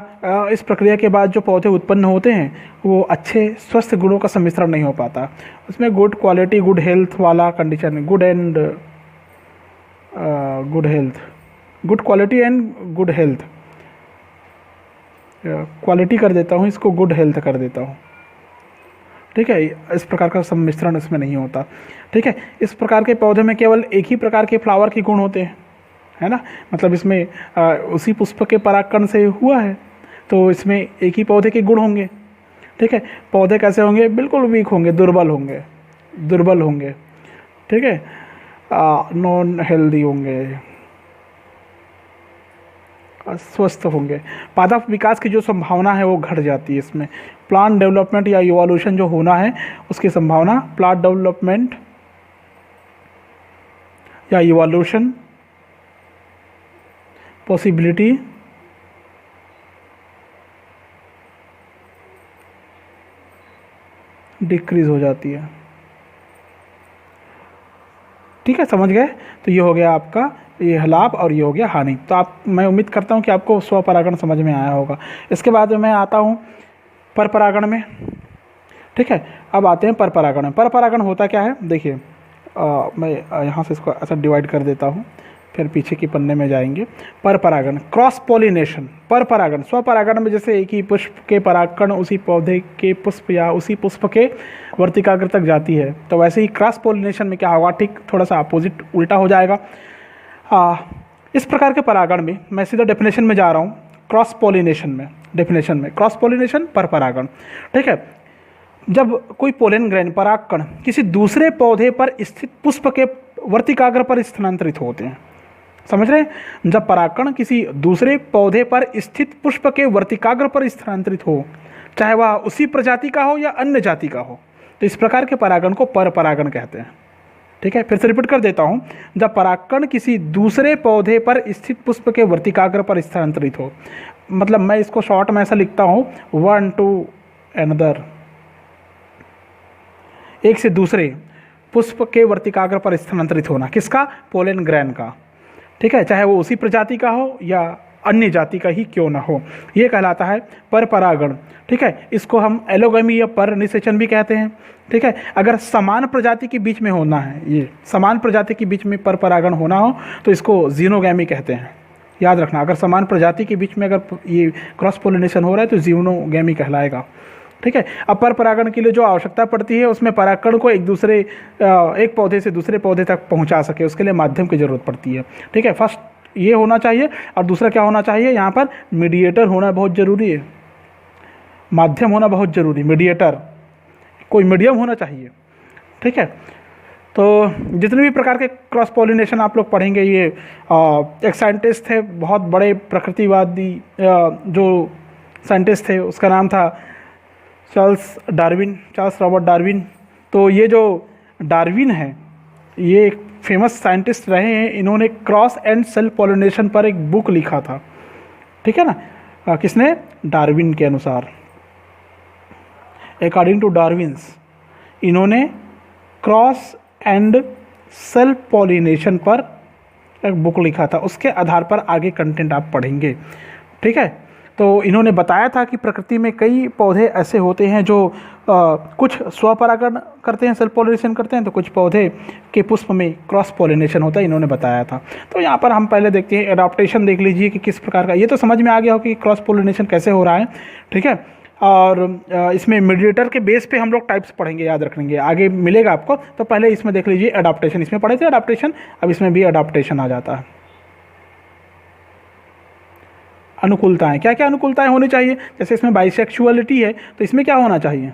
Speaker 1: इस प्रक्रिया के बाद जो पौधे उत्पन्न होते हैं वो अच्छे स्वस्थ गुणों का सम्मिश्रण नहीं हो पाता, उसमें गुड क्वालिटी, गुड हेल्थ वाला condition, good quality and good health, quality कर देता हूँ इसको, गुड हेल्थ कर देता हूँ, ठीक है। इस प्रकार का सम्मिश्रण इसमें नहीं होता, ठीक है। इस प्रकार के पौधे में केवल एक ही प्रकार के फ्लावर के गुण होते हैं, है ना, मतलब इसमें उसी पुष्प के परागकण से हुआ है, तो इसमें एक ही पौधे के गुण होंगे, ठीक है। पौधे कैसे होंगे? बिल्कुल वीक होंगे, दुर्बल होंगे, ठीक है, नॉन हेल्दी होंगे, स्वस्थ होंगे। पादप विकास की जो संभावना है वो घट जाती है इसमें। प्लांट डेवलपमेंट या इवोल्यूशन जो होना है उसकी संभावना, प्लांट डेवलपमेंट या इवोल्यूशन पॉसिबिलिटी डिक्रीज हो जाती है। ठीक है, समझ गए? तो ये हो गया आपका ये लाभ और ये हो गया हानि। तो मैं उम्मीद करता हूँ कि आपको स्वपरागण समझ में आया होगा। इसके बाद मैं आता हूँ परपरागण में। ठीक है, अब आते हैं परपरागण में। परपरागण होता क्या है, देखिए मैं यहाँ से इसको ऐसा डिवाइड कर देता हूँ, फिर पीछे की पन्ने में जाएंगे। परपरागण, क्रॉस पॉलिनेशन। परपरागण, स्वपरागण में जैसे एक ही पुष्प के परागकण उसी पौधे के पुष्प या उसी पुष्प के वर्तिकाग्र तक जाती है, तो वैसे ही क्रॉस पॉलिनेशन में क्या होगा, ठीक थोड़ा सा अपोजिट उल्टा हो जाएगा। इस प्रकार के परागण में मैं सीधा डेफिनेशन में जा रहा हूँ। क्रॉस पॉलिनेशन में, डेफिनेशन में क्रॉस पॉलिनेशन, परपरागण। ठीक है, जब कोई पोलन ग्रेन परागकण किसी दूसरे पौधे पर स्थित पुष्प के वर्तिकाग्र पर स्थानांतरित होते हैं। समझ रहे हैं? जब परागकण किसी दूसरे पौधे पर स्थित पुष्प के वर्तिकाग्र पर स्थानांतरित हो, चाहे वह उसी प्रजाति का हो या अन्य जाति का हो, तो इस प्रकार के परागण को परपरागण कहते हैं। ठीक है, फिर से रिपीट कर देता हूं। जब परागकण किसी दूसरे पौधे पर स्थित पुष्प के वर्तिकाग्र पर स्थानांतरित हो, मतलब मैं इसको शॉर्ट में ऐसा लिखता हूं, वन टू अनदर, एक से दूसरे पुष्प के वर्तिकाग्र पर स्थानांतरित होना। किसका? पोलन ग्रेन का। ठीक है, चाहे वो उसी प्रजाति का हो या अन्य जाति का ही क्यों ना हो, ये कहलाता है परपरागण। ठीक है, इसको हम एलोगमी या पर निषेचन भी कहते हैं। ठीक है, अगर समान प्रजाति के बीच में होना है, ये समान प्रजाति के बीच में परपरागण होना हो तो इसको जीनोगैमी कहते हैं। याद रखना, अगर समान प्रजाति के बीच में अगर ये क्रॉस पोलिनेशन हो रहा है तो जीनोगैमी कहलाएगा। ठीक है, अब परपरागण के लिए जो आवश्यकता पड़ती है उसमें परागकण को एक पौधे से दूसरे पौधे तक पहुंचा सके, उसके लिए माध्यम की जरूरत पड़ती है। ठीक है, फर्स्ट ये होना चाहिए, और दूसरा क्या होना चाहिए, यहाँ पर मीडिएटर होना बहुत ज़रूरी है, माध्यम होना बहुत ज़रूरी, मीडिएटर, कोई मीडियम होना चाहिए। ठीक है, तो जितने भी प्रकार के क्रॉस पॉलिनेशन आप लोग पढ़ेंगे, ये एक साइंटिस्ट थे बहुत बड़े प्रकृतिवादी, जो साइंटिस्ट थे उसका नाम था चार्ल्स रॉबर्ट डार्विन। तो ये जो डार्विन है ये एक फेमस साइंटिस्ट रहे हैं। इन्होंने क्रॉस एंड सेल्फ पॉलिनेशन पर एक बुक लिखा था। ठीक है ना, किसने? डार्विन के अनुसार, अकॉर्डिंग टू डार्विन्स, इन्होंने क्रॉस एंड सेल्फ पॉलिनेशन पर एक बुक लिखा था। उसके आधार पर आगे कंटेंट आप पढ़ेंगे। ठीक है, तो इन्होंने बताया था कि प्रकृति में कई पौधे ऐसे होते हैं जो कुछ स्वपरागण करते हैं, सेल्फ पॉलिनेशन करते हैं, तो कुछ पौधे के पुष्प में क्रॉस पॉलिनेशन होता है, इन्होंने बताया था। तो यहाँ पर हम पहले देखते हैं एडाप्टेशन, देख लीजिए कि किस प्रकार का, ये तो समझ में आ गया हो कि क्रॉस पॉलिनेशन कैसे हो रहा है। ठीक है, और इसमें मीडिएटर के बेस पे हम लोग टाइप्स पढ़ेंगे, याद रखेंगे, आगे मिलेगा आपको। तो पहले इसमें देख लीजिए एडाप्टेशन, इसमें पढ़े थे एडाप्टेशन, अब इसमें भी एडाप्टेशन आ जाता है। अनुकूलताएं, क्या क्या अनुकूलताएं होनी चाहिए? जैसे इसमें बाइसेक्सुअलिटी है तो इसमें क्या होना चाहिए?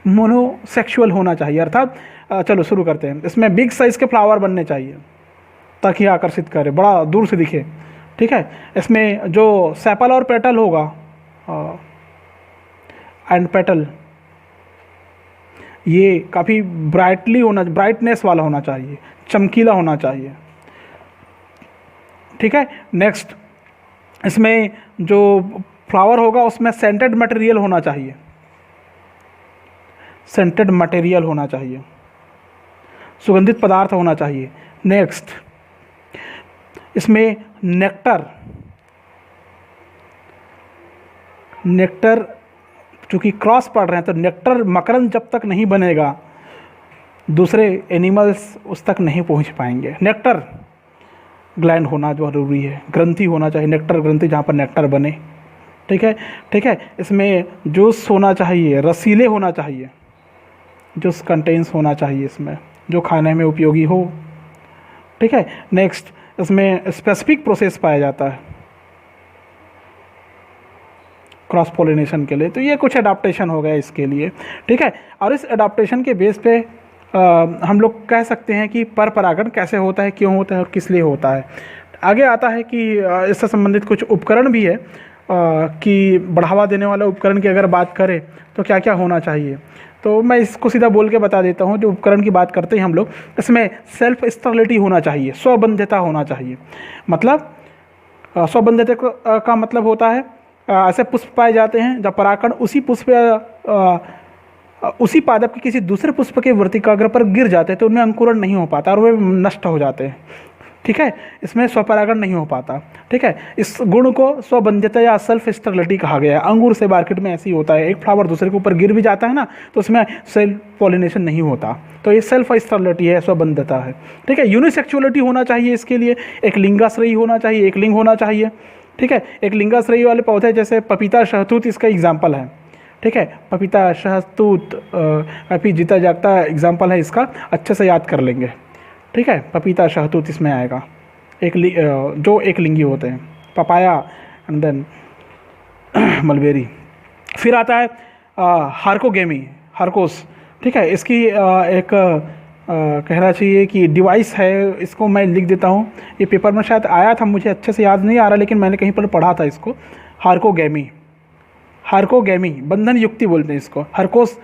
Speaker 1: मोनोसेक्सुअल होना चाहिए, अर्थात चलो शुरू करते हैं। इसमें बिग साइज के फ्लावर बनने चाहिए ताकि आकर्षित करे, बड़ा दूर से दिखे। ठीक है, इसमें जो सेपल और पेटल होगा एंड पेटल, ये काफ़ी ब्राइटनेस वाला होना चाहिए, चमकीला होना चाहिए। ठीक है, नेक्स्ट, इसमें जो फ्लावर होगा उसमें सेंटेड मटेरियल होना चाहिए, सेंटेड मटेरियल होना चाहिए, सुगंधित पदार्थ होना चाहिए। नेक्स्ट, इसमें नेक्टर चूँकि क्रॉस पढ़ रहे हैं तो नेक्टर, मकरंद जब तक नहीं बनेगा दूसरे एनिमल्स उस तक नहीं पहुंच पाएंगे। नेक्टर ग्लैंड होना जरूरी है, ग्रंथि होना चाहिए, नेक्टर ग्रंथि जहाँ पर नेक्टर बने। ठीक है, ठीक है, इसमें जूस होना चाहिए, रसीले होना चाहिए, जूस कंटेंस होना चाहिए इसमें, जो खाने में उपयोगी हो। ठीक है, नेक्स्ट, इसमें स्पेसिफिक प्रोसेस पाया जाता है क्रॉस पॉलिनेशन के लिए। तो ये कुछ एडाप्टेशन हो गया इसके लिए। ठीक है, और इस एडाप्टेशन के बेस पे हम लोग कह सकते हैं कि पर परागण कैसे होता है, क्यों होता है और किस लिए होता है। आगे आता है कि इससे संबंधित कुछ उपकरण भी है कि बढ़ावा देने वाले उपकरण की अगर बात करें तो क्या क्या होना चाहिए। तो मैं इसको सीधा बोल के बता देता हूँ। जो उपकरण की बात करते हैं हम लोग, इसमें सेल्फ स्टेरिलिटी होना चाहिए, स्वबंध्यता होना चाहिए। मतलब स्वबंध्यता का मतलब होता है ऐसे पुष्प पाए जाते हैं जब परागकण उसी पुष्प उसी पादप के किसी दूसरे पुष्प के वर्तिकाग्र पर गिर जाते हैं तो उनमें अंकुरण नहीं हो पाता और वे नष्ट हो जाते हैं। ठीक है, इसमें स्वपरागण नहीं हो पाता। ठीक है, इस गुण को स्वबंध्यता या सेल्फ स्टेरिलिटी कहा गया है। अंगूर से मार्केट में ऐसे ही होता है, एक फ्लावर दूसरे के ऊपर गिर भी जाता है ना तो उसमें सेल्फ पॉलिनेशन नहीं होता, तो ये सेल्फ स्टेरिलिटी है, स्वबंध्यता है। ठीक है, यूनिसेक्सुअलिटी होना चाहिए इसके लिए, एक लिंगाश्रयी होना चाहिए, एक लिंग होना चाहिए। ठीक है, एक लिंगाश्रयी वाले पौधे जैसे पपीता, शहतूत इसका एग्जाम्पल है। ठीक है, पपीता, शहतूत काफ़ी जीता जागता एग्जाम्पल है इसका, अच्छे से याद कर लेंगे। ठीक है, पपीता, शहतूत इसमें आएगा, जो एक लिंगी होते हैं, पपाया एंड देन मलबेरी। फिर आता है हार्कोगेमी, हार्कोस। ठीक है, इसकी एक कहना चाहिए कि डिवाइस है, इसको मैं लिख देता हूँ। ये पेपर में शायद आया था, मुझे अच्छे से याद नहीं आ रहा, लेकिन मैंने कहीं पर पढ़ा था इसको। हार्कोगेमी, हार्कोगेमी बंधन युक्ति बोलते हैं इसको। हरकोस,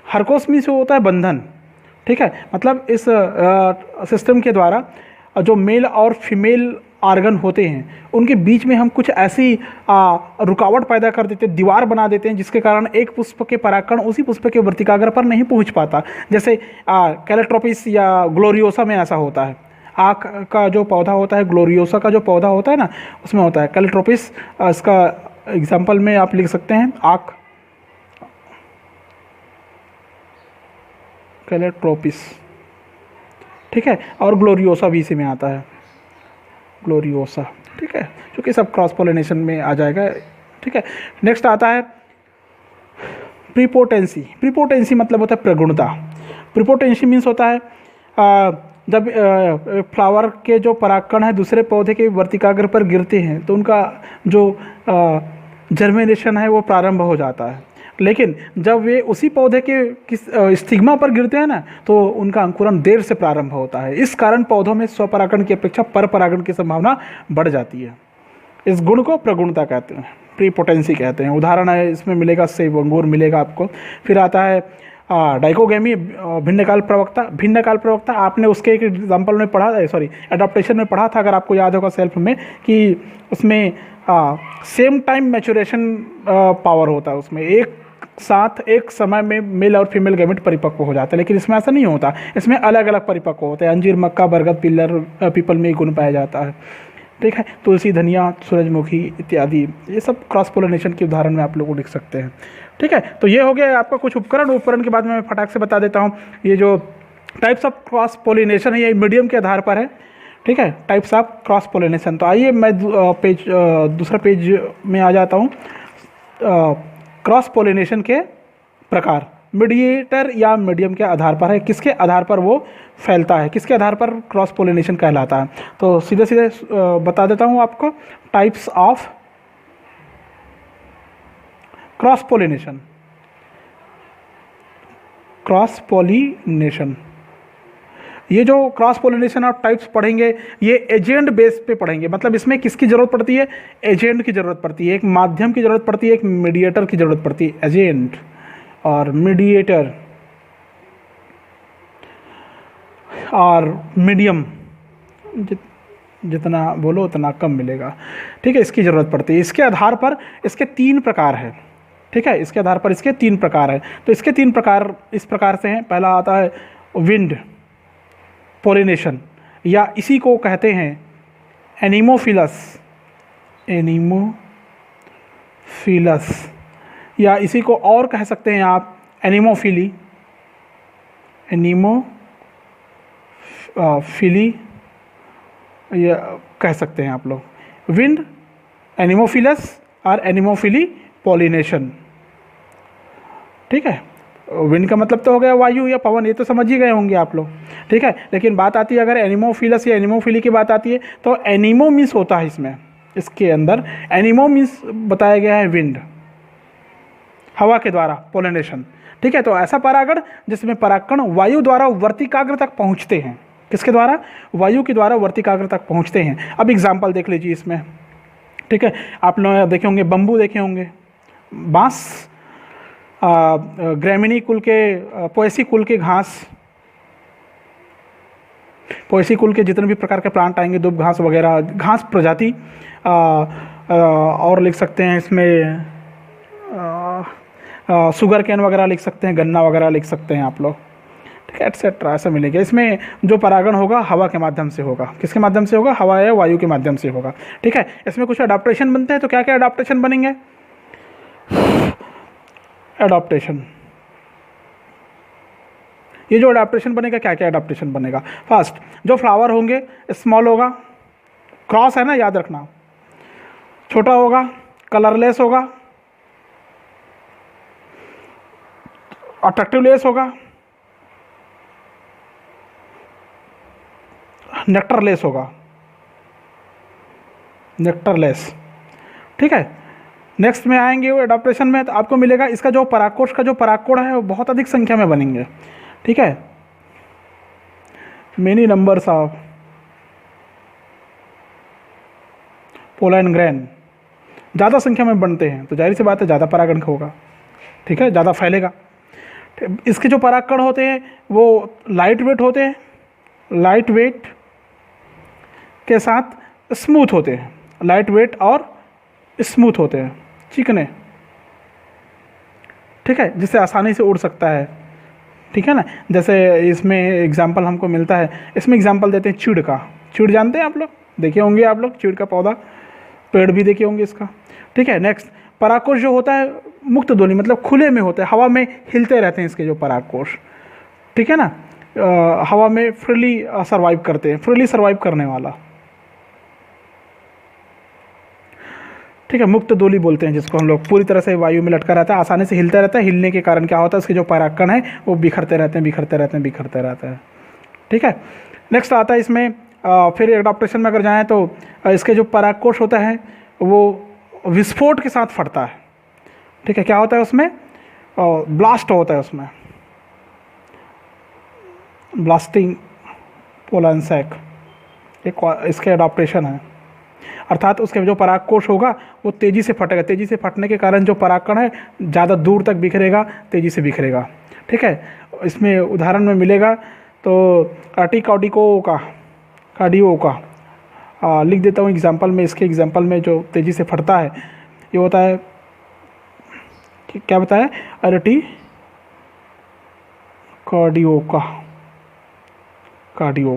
Speaker 1: हरकोस में से होता है बंधन। ठीक है, मतलब इस सिस्टम के द्वारा जो मेल और फीमेल आर्गन होते हैं उनके बीच में हम कुछ ऐसी रुकावट पैदा कर देते हैं, दीवार बना देते हैं, जिसके कारण एक पुष्प के परागकण उसी पुष्प के वर्तिकाग्र पर नहीं पहुंच पाता। जैसे कैलेट्रोपिस या ग्लोरियोसा में ऐसा होता है। आँख का जो पौधा होता है, ग्लोरियोसा का जो पौधा होता है ना, उसमें होता है कैलेट्रोपिस। इसका एग्जाम्पल में आप लिख सकते हैं आँख, कैलेट्रोपिस। ठीक है, और ग्लोरियोसा भी इसी में आता है, ग्लोरियोसा। ठीक है, क्योंकि सब क्रॉस पोलिनेशन में आ जाएगा। ठीक है, नेक्स्ट आता है प्रीपोटेंसी। प्रीपोटेंसी मतलब होता है प्रगुणता। प्रीपोटेंसी मीन्स होता है जब फ्लावर के जो परागकण है दूसरे पौधे के वर्तिकाग्र पर गिरते हैं तो उनका जो जर्मिनेशन है वो प्रारंभ हो जाता है। लेकिन जब वे उसी पौधे के स्टिग्मा पर गिरते हैं ना तो उनका अंकुरण देर से प्रारंभ होता है। इस कारण पौधों में स्वपरागण की अपेक्षा परपरागण की संभावना बढ़ जाती है। इस गुण को प्रगुणता कहते हैं, प्रीपोटेंसी कहते हैं। उदाहरण है इसमें मिलेगा, सेब अंगूर मिलेगा आपको। फिर आता है डाइकोगेमी, भिन्नकाल प्रवक्ता। भिन्नकाल प्रवक्ता आपने उसके एक एग्जाम्पल में पढ़ा, एडाप्टेशन में पढ़ा था, अगर आपको याद होगा सेल्फ में, कि उसमें सेम टाइम मैचुरेशन पावर होता है। उसमें एक साथ एक समय में मेल और फीमेल गैमेट परिपक्व हो जाता है, लेकिन इसमें ऐसा नहीं होता। इसमें अलग अलग परिपक्व होते हैं। अंजीर, मक्का, बरगद, पीपल में गुण पाया जाता है। ठीक है, तुलसी, धनिया, सूरजमुखी इत्यादि, ये सब क्रॉस पोलिनेशन के उदाहरण में आप लोग को लिख सकते हैं। ठीक है, तो ये हो गया आपका कुछ उपकरण। उपकरण के बाद में मैं फटाक से बता देता हूँ ये जो टाइप्स ऑफ क्रॉस पोलिनेशन है, ये मीडियम के आधार पर है। ठीक है, टाइप्स ऑफ क्रॉस पोलिनेशन। तो आइए मैं दूसरा पेज में आ जाता हूँ। क्रॉस पोलिनेशन के प्रकार मीडिएटर या मीडियम के आधार पर है, किसके आधार पर वो फैलता है, किसके आधार पर क्रॉस पोलिनेशन कहलाता है। तो सीधे सीधे बता देता हूँ आपको types of cross pollination. Cross pollination, ये जो क्रॉस पोलिनेशन आप टाइप्स पढ़ेंगे ये एजेंट बेस पे पढ़ेंगे। मतलब इसमें किसकी ज़रूरत पड़ती है, एजेंट की ज़रूरत पड़ती है, एक माध्यम की ज़रूरत पड़ती है, एक मीडिएटर की ज़रूरत पड़ती है। एजेंट और मीडिएटर और मीडियम, जितना बोलो उतना कम मिलेगा। ठीक है, इसकी ज़रूरत पड़ती है। इसके आधार पर इसके 3 प्रकार है। ठीक है, इसके आधार पर इसके 3 प्रकार है। तो इसके 3 प्रकार इस प्रकार से हैं। पहला आता है विंड पोलिनेशन, या इसी को कहते हैं एनीमोफिलस, एनीमोफिलस, या इसी को और कह सकते हैं आप एनीमोफिली, एनीमोफिली या कह सकते हैं आप लोग। विंड, एनीमोफिलस और एनीमोफिली पोलिनेशन। ठीक है, विंड का मतलब तो हो गया वायु या पवन, ये तो समझ ही गए होंगे आप लोग। ठीक है, लेकिन बात आती है अगर एनीमोफिलस या एनीमोफिली की बात आती है तो एनीमो मीन्स होता है इसमें, इसके अंदर एनीमो मीन्स बताया गया है विंड, हवा के द्वारा पोलिनेशन। ठीक है, तो ऐसा परागण जिसमें परागकण वायु द्वारा वर्तिकाग्र तक पहुंचते हैं। किसके द्वारा? वायु के द्वारा वर्तिकाग्र तक पहुंचते हैं। अब एग्जाम्पल देख लीजिए इसमें, ठीक है। आप लोग देखे होंगे, बम्बू देखे होंगे, बांस, ग्रैमिनी कुल के, पोएसी कुल के घास, पोएसी कुल के जितने भी प्रकार के प्लांट आएंगे, दुब घास वगैरह, घास प्रजाति, और लिख सकते हैं इसमें शुगर कैन वगैरह लिख सकते हैं, गन्ना वगैरह लिख सकते हैं आप लोग, ठीक है, एटसेट्रा, ऐसा मिलेगा। इसमें जो परागण होगा हवा के माध्यम से होगा। किसके माध्यम से होगा? हवा या वायु के माध्यम से होगा, ठीक है। इसमें कुछ अडाप्टेशन बनते हैं, तो क्या क्या अडाप्टेशन बनेंगे? अडाप्टेशन, ये जो अडाप्टेशन बनेगा, क्या क्या अडाप्टेशन बनेगा? फर्स्ट, जो फ्लावर होंगे स्मॉल होगा, क्रॉस है ना, याद रखना, छोटा होगा, कलरलेस होगा, अट्रैक्टिव लेस होगा, नेक्टरलेस होगा, नेक्टरलेस, ठीक है। नेक्स्ट में आएंगे वो एडाप्टेशन में, तो आपको मिलेगा इसका जो परागकोश का जो परागकोण है वो बहुत अधिक संख्या में बनेंगे, ठीक है, many numbers of pollen grain, ज़्यादा संख्या में बनते हैं, तो जाहिर सी बात है ज़्यादा परागण होगा, ठीक है, ज़्यादा फैलेगा। इसके जो परागकण होते हैं वो लाइट वेट होते हैं, लाइट वेट के साथ स्मूथ होते हैं, लाइट वेट और स्मूथ होते हैं, चिकने, ठीक है, जिससे आसानी से उड़ सकता है, ठीक है ना। जैसे इसमें एग्जाम्पल हमको मिलता है, इसमें एग्जाम्पल देते हैं चीड़ का। चीड़ जानते हैं आप लोग, देखे होंगे आप लोग, चीड़ का पौधा, पेड़ भी देखे होंगे इसका, ठीक है। नेक्स्ट, परागकोश जो होता है मुक्त ध्वनि, मतलब खुले में होता है, हवा में हिलते रहते हैं इसके जो परागकोश, ठीक है ना, हवा में फ्रीली सर्वाइव करते हैं, फ्रीली सर्वाइव करने वाला, ठीक है, मुक्त डोली बोलते हैं जिसको हम लोग। पूरी तरह से वायु में लटका रहता है, आसानी से हिलता रहता है। हिलने के कारण क्या होता है, उसके जो परागकण है वो बिखरते रहते हैं, बिखरते रहते हैं, बिखरते रहते हैं, ठीक है। नेक्स्ट आता है इसमें फिर एडाप्टेशन में अगर जाएँ तो इसके जो परागकोश होता है वो विस्फोट के साथ फटता है, ठीक है। क्या होता है उसमें? ब्लास्ट होता है उसमें, ब्लास्टिंग पोलन सैक, एक इसके एडाप्टेशन है, अर्थात उसके जो परागकोश होगा वो तेज़ी से फटेगा। तेज़ी से फटने के कारण जो परागकण है ज़्यादा दूर तक बिखरेगा, तेज़ी से बिखरेगा, ठीक है। इसमें उदाहरण में मिलेगा तो कार्डियो का लिख देता हूँ एग्जाम्पल में। इसके एग्जाम्पल में जो तेज़ी से फटता है ये होता है, क्या बताया, कार्डियो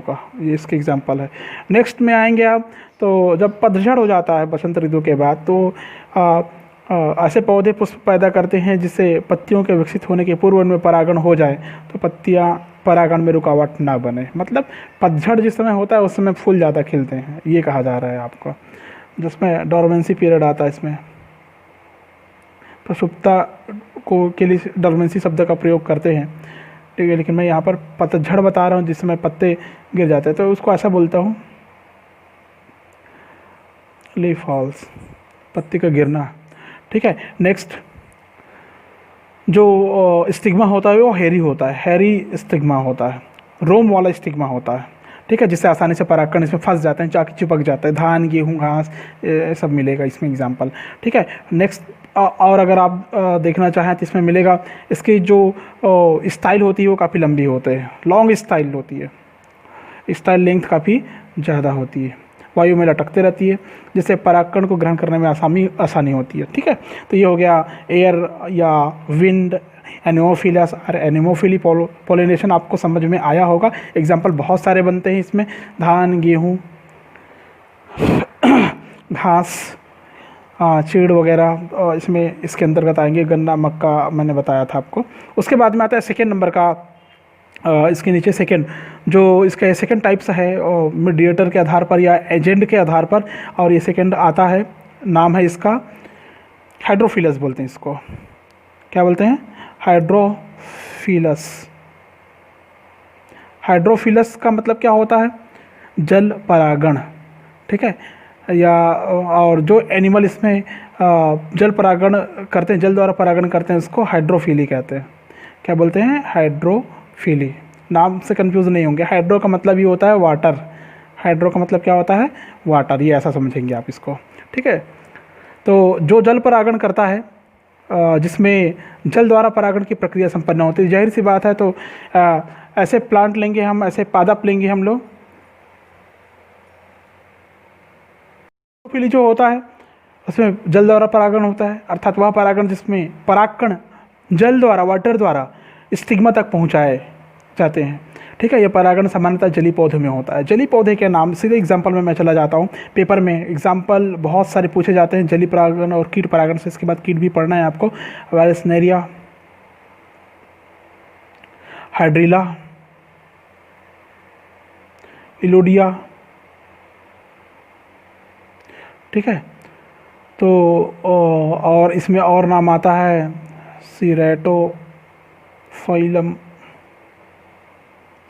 Speaker 1: का, ये इसके एग्जाम्पल है। नेक्स्ट में आएंगे आप तो जब पतझड़ हो जाता है बसंत ऋतु के बाद, तो ऐसे पौधे पुष्प पैदा करते हैं जिससे पत्तियों के विकसित होने के पूर्व उनमें परागण हो जाए, तो पत्तियां परागण में रुकावट ना बने। मतलब पतझड़ जिस समय होता है उस समय फूल ज़्यादा खिलते हैं, ये कहा जा रहा है आपको, जिसमें डोरमेंसी पीरियड आता है। इसमें प्रसुप्ता को के लिए डोरमेंसी शब्द का प्रयोग करते हैं, ठीक है, लेकिन मैं यहाँ पर पतझड़ बता रहा हूँ जिस समय पत्ते गिर जाते हैं, तो उसको ऐसा बोलता हूँ लीफ फॉल्स, पत्ती का गिरना, ठीक है। नेक्स्ट, जो स्टिग्मा होता है वो हेरी होता है, हेरी स्टिग्मा होता है, रोम वाला स्टिग्मा होता है, ठीक है, जिससे आसानी से परागकण इसमें फंस जाते हैं, चाकी चिपक जाता है। धान, गेहूँ, घास, ये सब मिलेगा इसमें एग्जाम्पल, ठीक है। नेक्स्ट, और अगर आप देखना चाहें तो इसमें मिलेगा इसकी जो स्टाइल होती है वो काफ़ी लंबी होते हैं, लॉन्ग स्टाइल होती है, स्टाइल लेंथ काफ़ी ज़्यादा होती है, वायु में लटकते रहती है, जिससे परागकण को ग्रहण करने में आसानी होती है, ठीक है। तो ये हो गया एयर या विंड, एनिमोफिलस और एनिमोफिली पोलिनेशन आपको समझ में आया होगा। एग्जाम्पल बहुत सारे बनते हैं इसमें, धान, गेहूँ, घास, चीड़ वगैरह इसमें इसके अंतर्गत आएंगे, गन्ना, मक्का मैंने बताया था आपको। उसके बाद में आता है सेकेंड नंबर का, इसके नीचे सेकेंड, जो इसका सेकेंड टाइप्स है मीडिएटर के आधार पर या एजेंट के आधार पर, और ये सेकेंड आता है, नाम है इसका हाइड्रोफिलस बोलते हैं इसको। क्या बोलते हैं? हाइड्रोफिलस। हाइड्रोफिलस का मतलब क्या होता है? जल परागण, ठीक है, या और जो एनिमल इसमें जल परागण करते हैं, जल द्वारा परागण करते हैं, उसको हाइड्रोफिली कहते हैं, क्या बोलते हैं, हाइड्रोफिली। नाम से कंफ्यूज नहीं होंगे, हाइड्रो का मतलब ये होता है वाटर, हाइड्रो का मतलब क्या होता है, वाटर, ये ऐसा समझेंगे आप इसको, ठीक है। तो जो जल परागण करता है, जिसमें जल द्वारा परागण की प्रक्रिया संपन्न होती है, जाहिर सी बात है। तो ऐसे प्लांट लेंगे हम, ऐसे पादप लेंगे हम लोग, हाइड्रोफिली जो होता है उसमें जल द्वारा परागण होता है, अर्थात वह परागण जिसमें परागकण जल द्वारा, वाटर द्वारा स्टिग्मा तक पहुंचाए जाते हैं, ठीक है। ये परागण सामान्यतः जली पौधे में होता है। जली पौधे के नाम, सीधे एग्जाम्पल में मैं चला जाता हूँ, पेपर में एग्जाम्पल बहुत सारे पूछे जाते हैं जली परागण और कीट परागण से। इसके बाद कीट भी पढ़ना है आपको, वैलेस्नेरिया, हाइड्रिला, इलोडिया, ठीक है। तो और इसमें और नाम आता है सिरेटोफाइलम,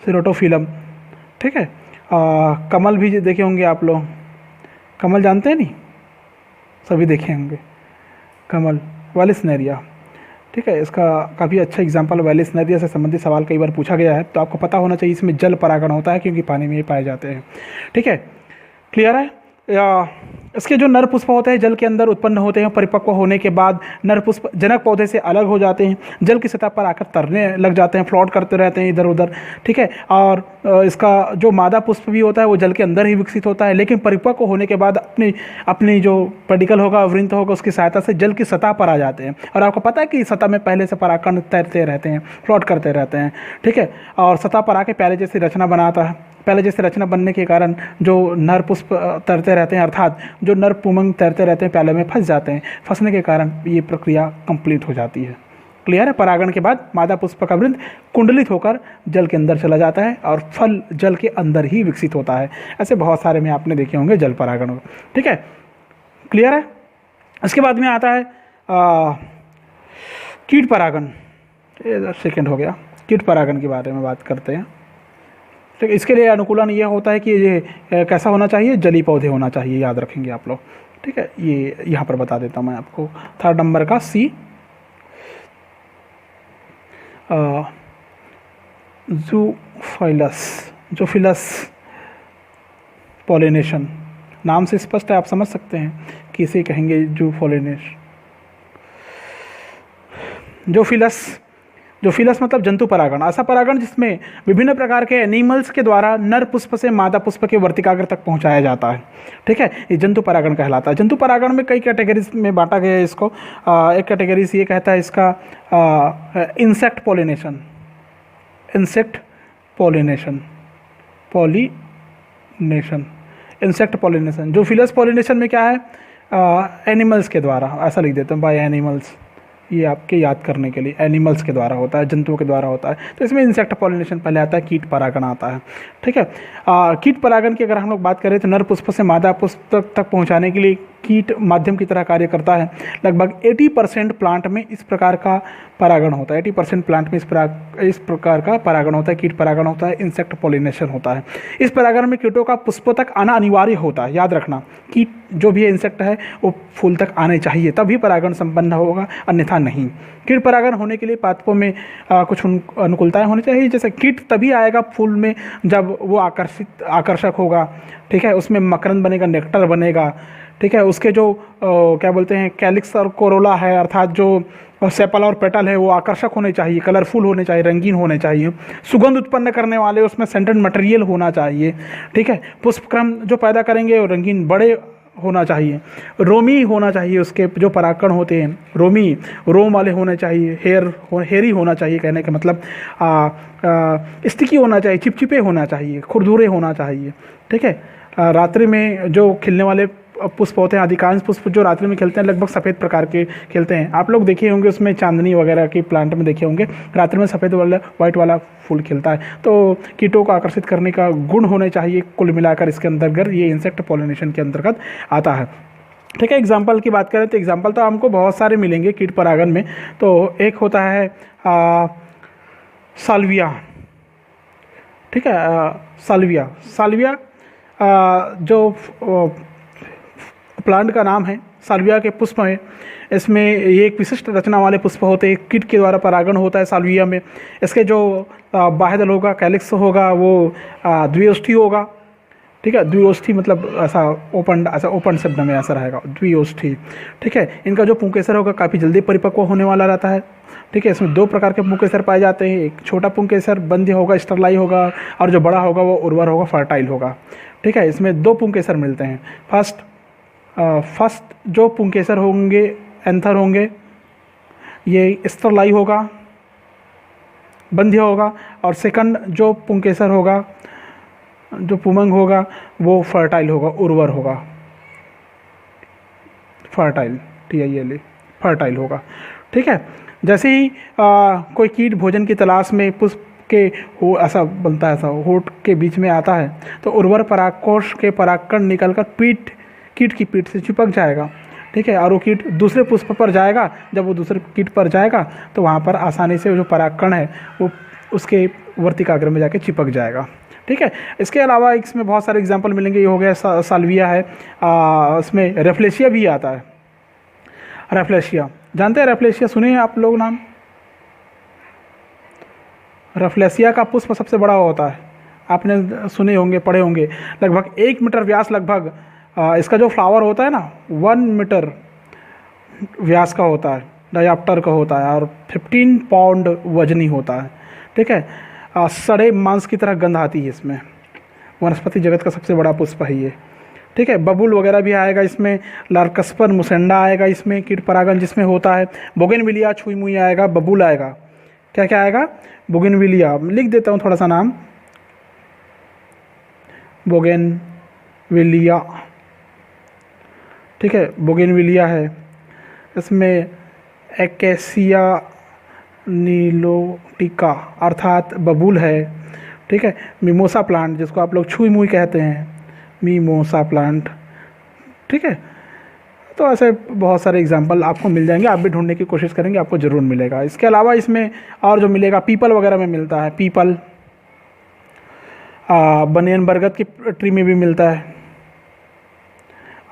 Speaker 1: सिरोटोफिलम, ठीक है। कमल भी देखे होंगे आप लोग, कमल जानते हैं नहीं, सभी देखे होंगे कमल, वैलेस्नेरिया, ठीक है। इसका काफ़ी अच्छा एग्जांपल, वैलेस्नेरिया से संबंधित सवाल कई बार पूछा गया है, तो आपको पता होना चाहिए इसमें जल परागण होता है क्योंकि पानी में ही पाए जाते हैं, ठीक है। क्लियर है। इसके जो नर पुष्प होते हैं जल के अंदर उत्पन्न होते हैं, परिपक्व होने के बाद नर पुष्प जनक पौधे से अलग हो जाते हैं, जल की सतह पर आकर तैरने लग जाते हैं, फ्लोट करते रहते हैं इधर उधर, ठीक है। और इसका जो मादा पुष्प भी होता है वो जल के अंदर ही विकसित होता है, लेकिन परिपक्व होने के बाद अपनी अपनी जो पेडिकल होगा, वृंत होगा, उसकी सहायता से जल की सतह पर आ जाते हैं। और आपको पता है कि सतह में पहले से परागकण तैरते रहते हैं, फ्लोट करते रहते हैं, ठीक है। और सतह पर आके प्याले जैसी रचना बनाता है, पहले जैसे रचना बनने के कारण जो नर पुष्प तैरते रहते हैं, अर्थात जो नर पुमंग तैरते रहते हैं प्याले में फंस जाते हैं, फंसने के कारण ये प्रक्रिया कंप्लीट हो जाती है। क्लियर है। परागण के बाद मादा पुष्प का वृंत कुंडलित होकर जल के अंदर चला जाता है और फल जल के अंदर ही विकसित होता है। ऐसे बहुत सारे में आपने देखे होंगे जल परागण, ठीक है। क्लियर है। इसके बाद में आता है कीट परागण, सेकेंड हो गया। कीट परागण के बारे में बात करते हैं। तो इसके लिए अनुकूलन ये होता है कि ये कैसा होना चाहिए, जली पौधे होना चाहिए, याद रखेंगे आप लोग, ठीक है। ये यहाँ पर बता देता हूँ मैं आपको, थर्ड नंबर का सी, ज़ूफिलस पॉलिनेशन, नाम से स्पष्ट है, आप समझ सकते हैं कि इसे कहेंगे ज़ूफिलस। ज़ूफिलस मतलब जंतु परागण, ऐसा परागण जिसमें विभिन्न प्रकार के एनिमल्स के द्वारा नर पुष्प से मादा पुष्प के वर्तिकाग्र तक पहुंचाया जाता है, ठीक है। ये जंतु परागण कहलाता है। जंतु परागण में कई कैटेगरीज में बांटा गया है इसको। एक कैटेगरी ये कहता है इसका insect pollination, insect pollination, insect pollination. Zoophilous pollination में क्या है, एनिमल्स के द्वारा, ऐसा लिख देते हैं बाय एनिमल्स, ये आपके याद करने के लिए, एनिमल्स के द्वारा होता है, जंतुओं के द्वारा होता है। तो इसमें इंसेक्ट पॉलिनेशन पहले आता है, कीट परागण आता है, ठीक है। कीट परागण की अगर हम लोग बात करें तो नर पुष्प से मादा पुष्प तक पहुंचाने के लिए कीट माध्यम की तरह कार्य करता है। लगभग 80% प्लांट में इस प्रकार का परागण होता है, 80% प्लांट में इस प्रकार का परागण होता है, कीट परागण होता है, इंसेक्ट पॉलिनेशन होता है। इस परागण में कीटों का पुष्पों तक आना अनिवार्य होता है, याद रखना। कीट जो भी इंसेक्ट है वो फूल तक आने चाहिए, तभी परागण संपन्न होगा, अन्यथा नहीं। कीट परागण होने के लिए पादपों में कुछ अनुकूलताएं होनी चाहिए, जैसे कीट तभी आएगा फूल में जब वो आकर्षक होगा, ठीक है। उसमें मकरंद बनेगा, नेक्टर बनेगा, ठीक है। उसके जो क्या बोलते हैं कैलिक्स और कोरोला है, अर्थात जो सेपल और पेटल है वो आकर्षक होने चाहिए, कलरफुल होने चाहिए, रंगीन होने चाहिए, सुगंध उत्पन्न करने वाले उसमें सेंटेड मटेरियल होना चाहिए, ठीक है। पुष्पक्रम जो पैदा करेंगे वो रंगीन बड़े होना चाहिए, रोमी होना चाहिए, उसके जो परागकण होते हैं रोमी, रोम वाले होने चाहिए, हेयरी होना चाहिए, कहने का मतलब स्टिकी होना चाहिए, चिपचिपे होना चाहिए, खुरदुरे होना चाहिए, ठीक है। रात्रि में जो खिलने वाले पुष्प होते हैं, अधिकांश पुष्प जो रात्रि में खिलते हैं लगभग सफ़ेद प्रकार के खिलते हैं। आप लोग देखे होंगे उसमें चांदनी वगैरह के प्लांट में देखे होंगे, रात्रि में सफ़ेद वाला वाइट वाला फूल खिलता है। तो कीटों को आकर्षित करने का गुण होने चाहिए, कुल मिलाकर इसके अंतर्गत ये इंसेक्ट पॉलिनेशन के अंतर्गत आता है, ठीक है। एग्जाम्पल की बात करें तो एग्जाम्पल तो हमको बहुत सारे मिलेंगे कीट परागण में। तो एक होता है साल्विया, ठीक है। साल्विया जो प्लांट का नाम है, साल्विया के पुष्प हैं। इसमें ये एक विशिष्ट रचना वाले पुष्प होते हैं, कीट के द्वारा परागण होता है साल्विया में। इसके जो बाह्य दल होगा, कैलिक्स होगा, वो द्विओष्ठी होगा, ठीक है। द्विओष्ठी मतलब ऐसा ओपन शब्द में ऐसा रहेगा, द्विओष्ठी, ठीक है। इनका जो पुंकेसर होगा काफ़ी जल्दी परिपक्व होने वाला रहता है, ठीक है। इसमें दो प्रकार के पुंकेसर पाए जाते हैं, एक छोटा पुंकेसर बंध्य होगा, स्टरलाई होगा, और जो बड़ा होगा वो उर्वर होगा, फर्टाइल होगा, ठीक है। इसमें दो पुंकेसर मिलते हैं। फर्स्ट जो पुंकेसर होंगे, एंथर होंगे, ये स्टरलाई होगा, बंध्य होगा, और सेकंड जो पुंकेसर होगा, जो पुमंग होगा, वो फर्टाइल होगा, उर्वर होगा, फर्टाइल, TIL, फर्टाइल होगा, ठीक है। जैसे ही कोई कीट भोजन की तलाश में पुष्प के हो ऐसा बनता है, ऐसा होठ के बीच में आता है, तो उर्वर परागकोश के परागकण निकलकर कीट की पीठ से चिपक जाएगा, ठीक है। और वो कीट दूसरे पुष्प पर जाएगा। जब वो दूसरे कीट पर जाएगा तो वहाँ पर आसानी से जो परागकण है वो उसके वर्तिकाग्र में जाके चिपक जाएगा, ठीक है। इसके अलावा इसमें बहुत सारे एग्जाम्पल मिलेंगे। ये हो गया साल्विया है, इसमें रेफ्लेशिया भी आता है। रेफ्लेशिया जानते हैं? रेफ्लेशिया सुने हैं आप लोग नाम? रेफ्लेशिया का पुष्प सबसे बड़ा होता है, आपने सुने होंगे, पढ़े होंगे। लगभग 1 मीटर व्यास, लगभग इसका जो फ्लावर होता है ना 1 मीटर व्यास का होता है, डायाप्टर का होता है, और 15 पाउंड वजनी होता है, ठीक है। सड़े मांस की तरह गंध आती है इसमें। वनस्पति जगत का सबसे बड़ा पुष्प है ये, ठीक है। बबूल वगैरह भी आएगा इसमें, लार्कस्पर मुसेंडा आएगा इसमें, कीट परागण जिसमें होता है। बोगेनविलिया, छुई मुई आएगा, बबूल आएगा। क्या क्या आएगा? बोगेनविलिया, लिख देता हूँ थोड़ा सा नाम, बोगेनविलिया, ठीक है। बोगेनविलिया है, इसमें एकेसिया नीलोटिका अर्थात बबूल है, ठीक है। मिमोसा प्लांट जिसको आप लोग छुई मुई कहते हैं, मिमोसा प्लांट, ठीक है। तो ऐसे बहुत सारे एग्जांपल आपको मिल जाएंगे, आप भी ढूंढने की कोशिश करेंगे, आपको ज़रूर मिलेगा। इसके अलावा इसमें और जो मिलेगा, पीपल वगैरह में मिलता है, पीपल, बनियन बरगद की ट्री में भी मिलता है,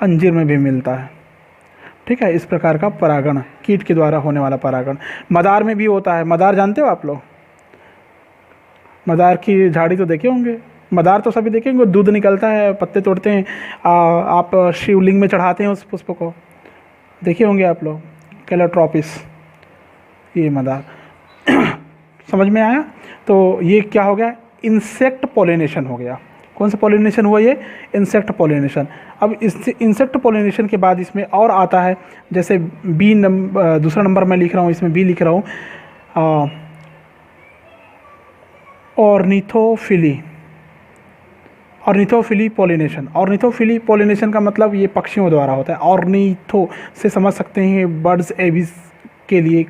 Speaker 1: अंजीर में भी मिलता है, ठीक है। इस प्रकार का परागण, कीट के द्वारा होने वाला परागण मदार में भी होता है। मदार जानते हो आप लोग? मदार की झाड़ी तो देखे होंगे, मदार तो सभी देखेंगे, दूध निकलता है, पत्ते तोड़ते हैं, आप शिवलिंग में चढ़ाते हैं उस पुष्प को, देखे होंगे आप लोग, कैलोट्रोपिस, ये मदार। समझ में आया? तो ये क्या हो गया? इंसेक्ट पॉलिनेशन हो गया। कौन सा पॉलिनेशन हुआ? ये इंसेक्ट पॉलिनेशन। अब इस इंसेक्ट पॉलिनेशन के बाद इसमें और आता है, जैसे दूसरा नंबर मैं लिख रहा हूँ, इसमें बी लिख रहा हूँ, ornithophily, ornithophily pollination. Ornithophily pollination का मतलब ये पक्षियों द्वारा होता है। ऑर्निथो से समझ सकते हैं बर्ड्स, एविस के लिए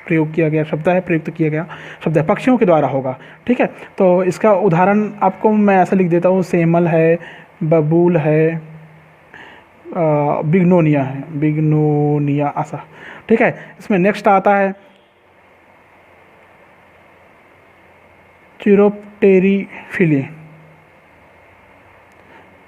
Speaker 1: प्रयोग किया गया शब्द है, प्रयुक्त किया गया शब्द है, पक्षियों के द्वारा होगा, ठीक है। तो इसका उदाहरण आपको मैं ऐसा लिख देता हूँ, सेमल है, बबूल है, बिग्नोनिया है, बिग्नोनिया ऐसा, ठीक है। इसमें नेक्स्ट आता है चिरोप्टेरीफिली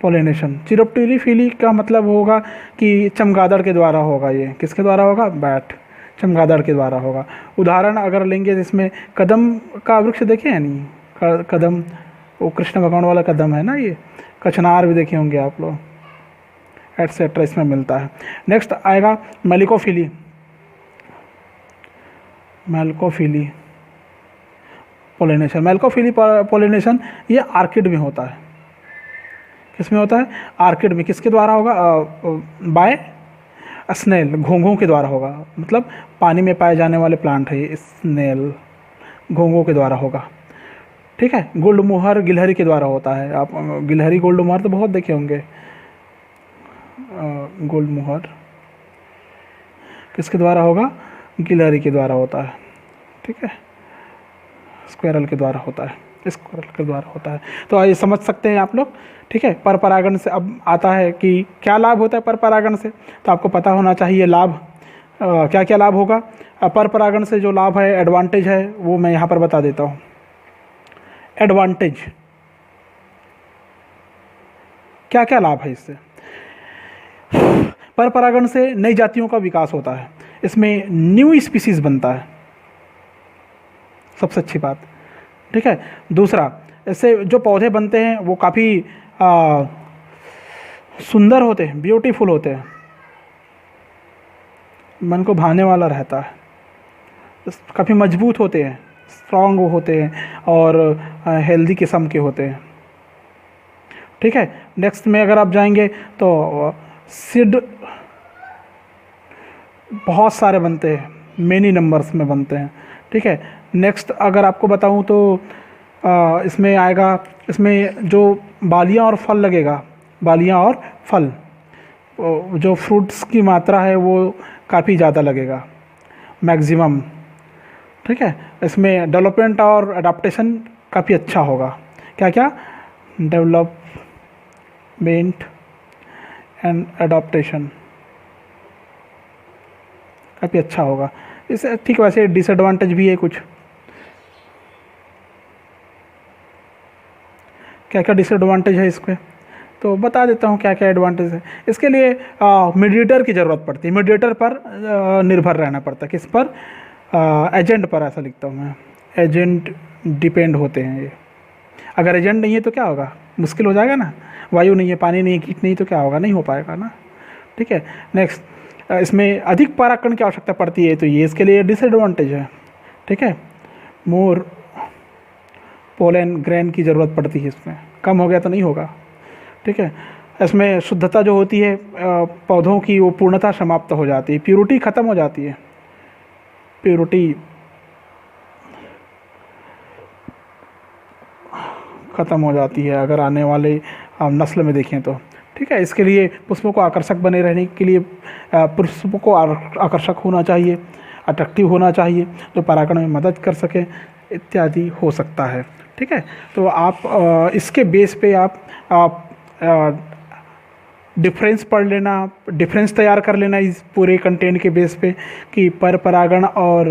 Speaker 1: पॉलिनेशन। चिरोप्टेरीफिली का मतलब होगा कि चमगादड़ के द्वारा होगा। ये किसके द्वारा होगा? बैट, चमगादड़ के द्वारा होगा। उदाहरण अगर लेंगे, जिसमें कदम का वृक्ष देखे हैं नहीं, कदम, वो कृष्ण भगवान वाला कदम है ना, ये कचनार भी देखे होंगे आप लोग, एटसेट्रा इसमें मिलता है। नेक्स्ट आएगा मेलिकोफिली, मेलकोफिली पॉलिनेशन। मेलकोफिली पॉलिनेशन ये आर्किड में होता है। किसमें होता है? आर्किड में। किसके द्वारा होगा? बाय स्नेल, घोंघों के द्वारा होगा। मतलब पानी में पाए जाने वाले प्लांट है ये, स्नेल, घोंघों के द्वारा होगा, ठीक है। गोल्ड मोहर गिलहरी के द्वारा होता है। आप गिलहरी, गोल्ड मोहर तो बहुत देखे होंगे। गोल्ड मोहर किसके द्वारा होगा? गिलहरी के द्वारा होता है, ठीक है। स्क्वायरल के द्वारा होता है, स्क्वायरल के द्वारा होता है। तो ये समझ सकते हैं आप लोग, ठीक है। पर परागण से अब आता है कि क्या लाभ होता है पर परागण से, तो आपको पता होना चाहिए लाभ, क्या क्या लाभ होगा। पर परागण से जो लाभ है, एडवांटेज है, वो मैं यहाँ पर बता देता हूँ। एडवांटेज, क्या क्या लाभ है इससे? पर परागण से नई जातियों का विकास होता है, इसमें न्यू स्पीसीज बनता है, सबसे अच्छी बात। ठीक है। दूसरा, इससे जो पौधे बनते हैं वो काफ़ी सुंदर होते हैं, ब्यूटीफुल होते हैं, मन को भाने वाला रहता है, काफ़ी मजबूत होते हैं, स्ट्रॉन्ग होते हैं और हेल्दी किस्म के होते हैं। ठीक है। नेक्स्ट में अगर आप जाएंगे तो सीड बहुत सारे बनते हैं, मेनी नंबर्स में बनते हैं। ठीक है। नेक्स्ट अगर आपको बताऊं तो इसमें आएगा, इसमें जो बालियां और फल लगेगा, बालियां और फल, जो फ्रूट्स की मात्रा है वो काफ़ी ज़्यादा लगेगा, मैक्सिमम। ठीक है। इसमें डेवलपमेंट और अडाप्टेशन काफ़ी अच्छा होगा। क्या क्या? डेवलपमेंट एंड अडाप्टेशन काफ़ी अच्छा होगा इससे। ठीक, वैसे डिसएडवांटेज भी है कुछ। क्या क्या डिसएडवांटेज है इसके, तो बता देता हूँ क्या क्या एडवांटेज है। इसके लिए मीडिएटर की ज़रूरत पड़ती है, मीडिएटर पर निर्भर रहना पड़ता है। किस पर? एजेंट पर, ऐसा लिखता हूँ मैं, एजेंट डिपेंड होते हैं ये। अगर एजेंट नहीं है तो क्या होगा? मुश्किल हो जाएगा ना। वायु नहीं है, पानी नहीं है, कीट नहीं, तो क्या होगा? नहीं हो पाएगा ना। ठीक है। नेक्स्ट, इसमें अधिक परागकण की आवश्यकता पड़ती है, तो ये इसके लिए डिसएडवांटेज है। ठीक है। मोर पोलन ग्रेन की ज़रूरत पड़ती है, इसमें कम हो गया तो नहीं होगा। ठीक है। इसमें शुद्धता जो होती है पौधों की, वो पूर्णतः समाप्त हो जाती है, प्योरिटी ख़त्म हो जाती है, प्योरिटी ख़त्म हो जाती है अगर आने वाले नस्ल में देखें तो। ठीक है। इसके लिए पुष्पों को आकर्षक बने रहने के लिए पुष्पों को आकर्षक होना चाहिए, अट्रैक्टिव होना चाहिए, जो परागण में मदद कर सके, इत्यादि हो सकता है। ठीक है। तो आप इसके बेस पे आप डिफरेंस पढ़ लेना, डिफरेंस तैयार कर लेना इस पूरे कंटेंट के बेस पे कि पर परागण और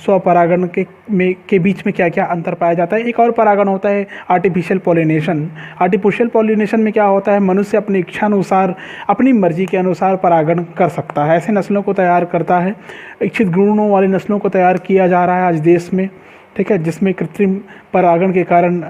Speaker 1: स्वपरागण के बीच में क्या क्या अंतर पाया जाता है। एक और परागण होता है आर्टिफिशियल पॉलिनेशन। आर्टिफिशियल पॉलिनेशन में क्या होता है? मनुष्य अपनी इच्छा अनुसार, अपनी मर्जी के अनुसार परागण कर सकता है, ऐसे नस्लों को तैयार करता है। इच्छित गुणों वाली नस्लों को तैयार किया जा रहा है आज देश में। ठीक है। जिसमें कृत्रिम परागण के कारण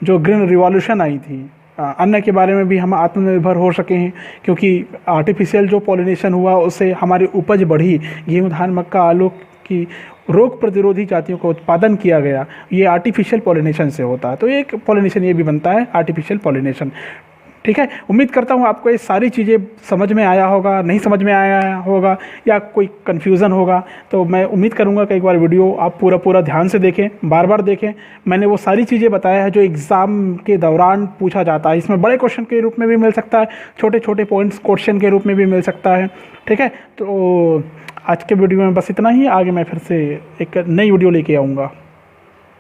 Speaker 1: जो ग्रीन रिवॉल्यूशन आई थी, अन्न के बारे में भी हम आत्मनिर्भर हो सके हैं, क्योंकि आर्टिफिशियल जो पॉलिनेशन हुआ उससे हमारी उपज बढ़ी। गेहूँ, धान, मक्का, आलू की रोग प्रतिरोधी जातियों का उत्पादन किया गया, ये आर्टिफिशियल पॉलिनेशन से होता है। तो एक पॉलिनेशन ये भी बनता है, आर्टिफिशियल पॉलिनेशन। ठीक है। उम्मीद करता हूँ आपको ये सारी चीज़ें समझ में आया होगा, नहीं समझ में आया होगा या कोई कन्फ्यूज़न होगा तो मैं उम्मीद करूँगा कि एक बार वीडियो आप पूरा ध्यान से देखें, बार बार देखें। मैंने वो सारी चीज़ें बताया है जो एग्ज़ाम के दौरान पूछा जाता है। इसमें बड़े क्वेश्चन के रूप में भी मिल सकता है, छोटे छोटे पॉइंट्स क्वेश्चन के रूप में भी मिल सकता है। ठीक है। तो आज के वीडियो में बस इतना ही। आगे मैं फिर से एक नई वीडियो लेके आऊँगा।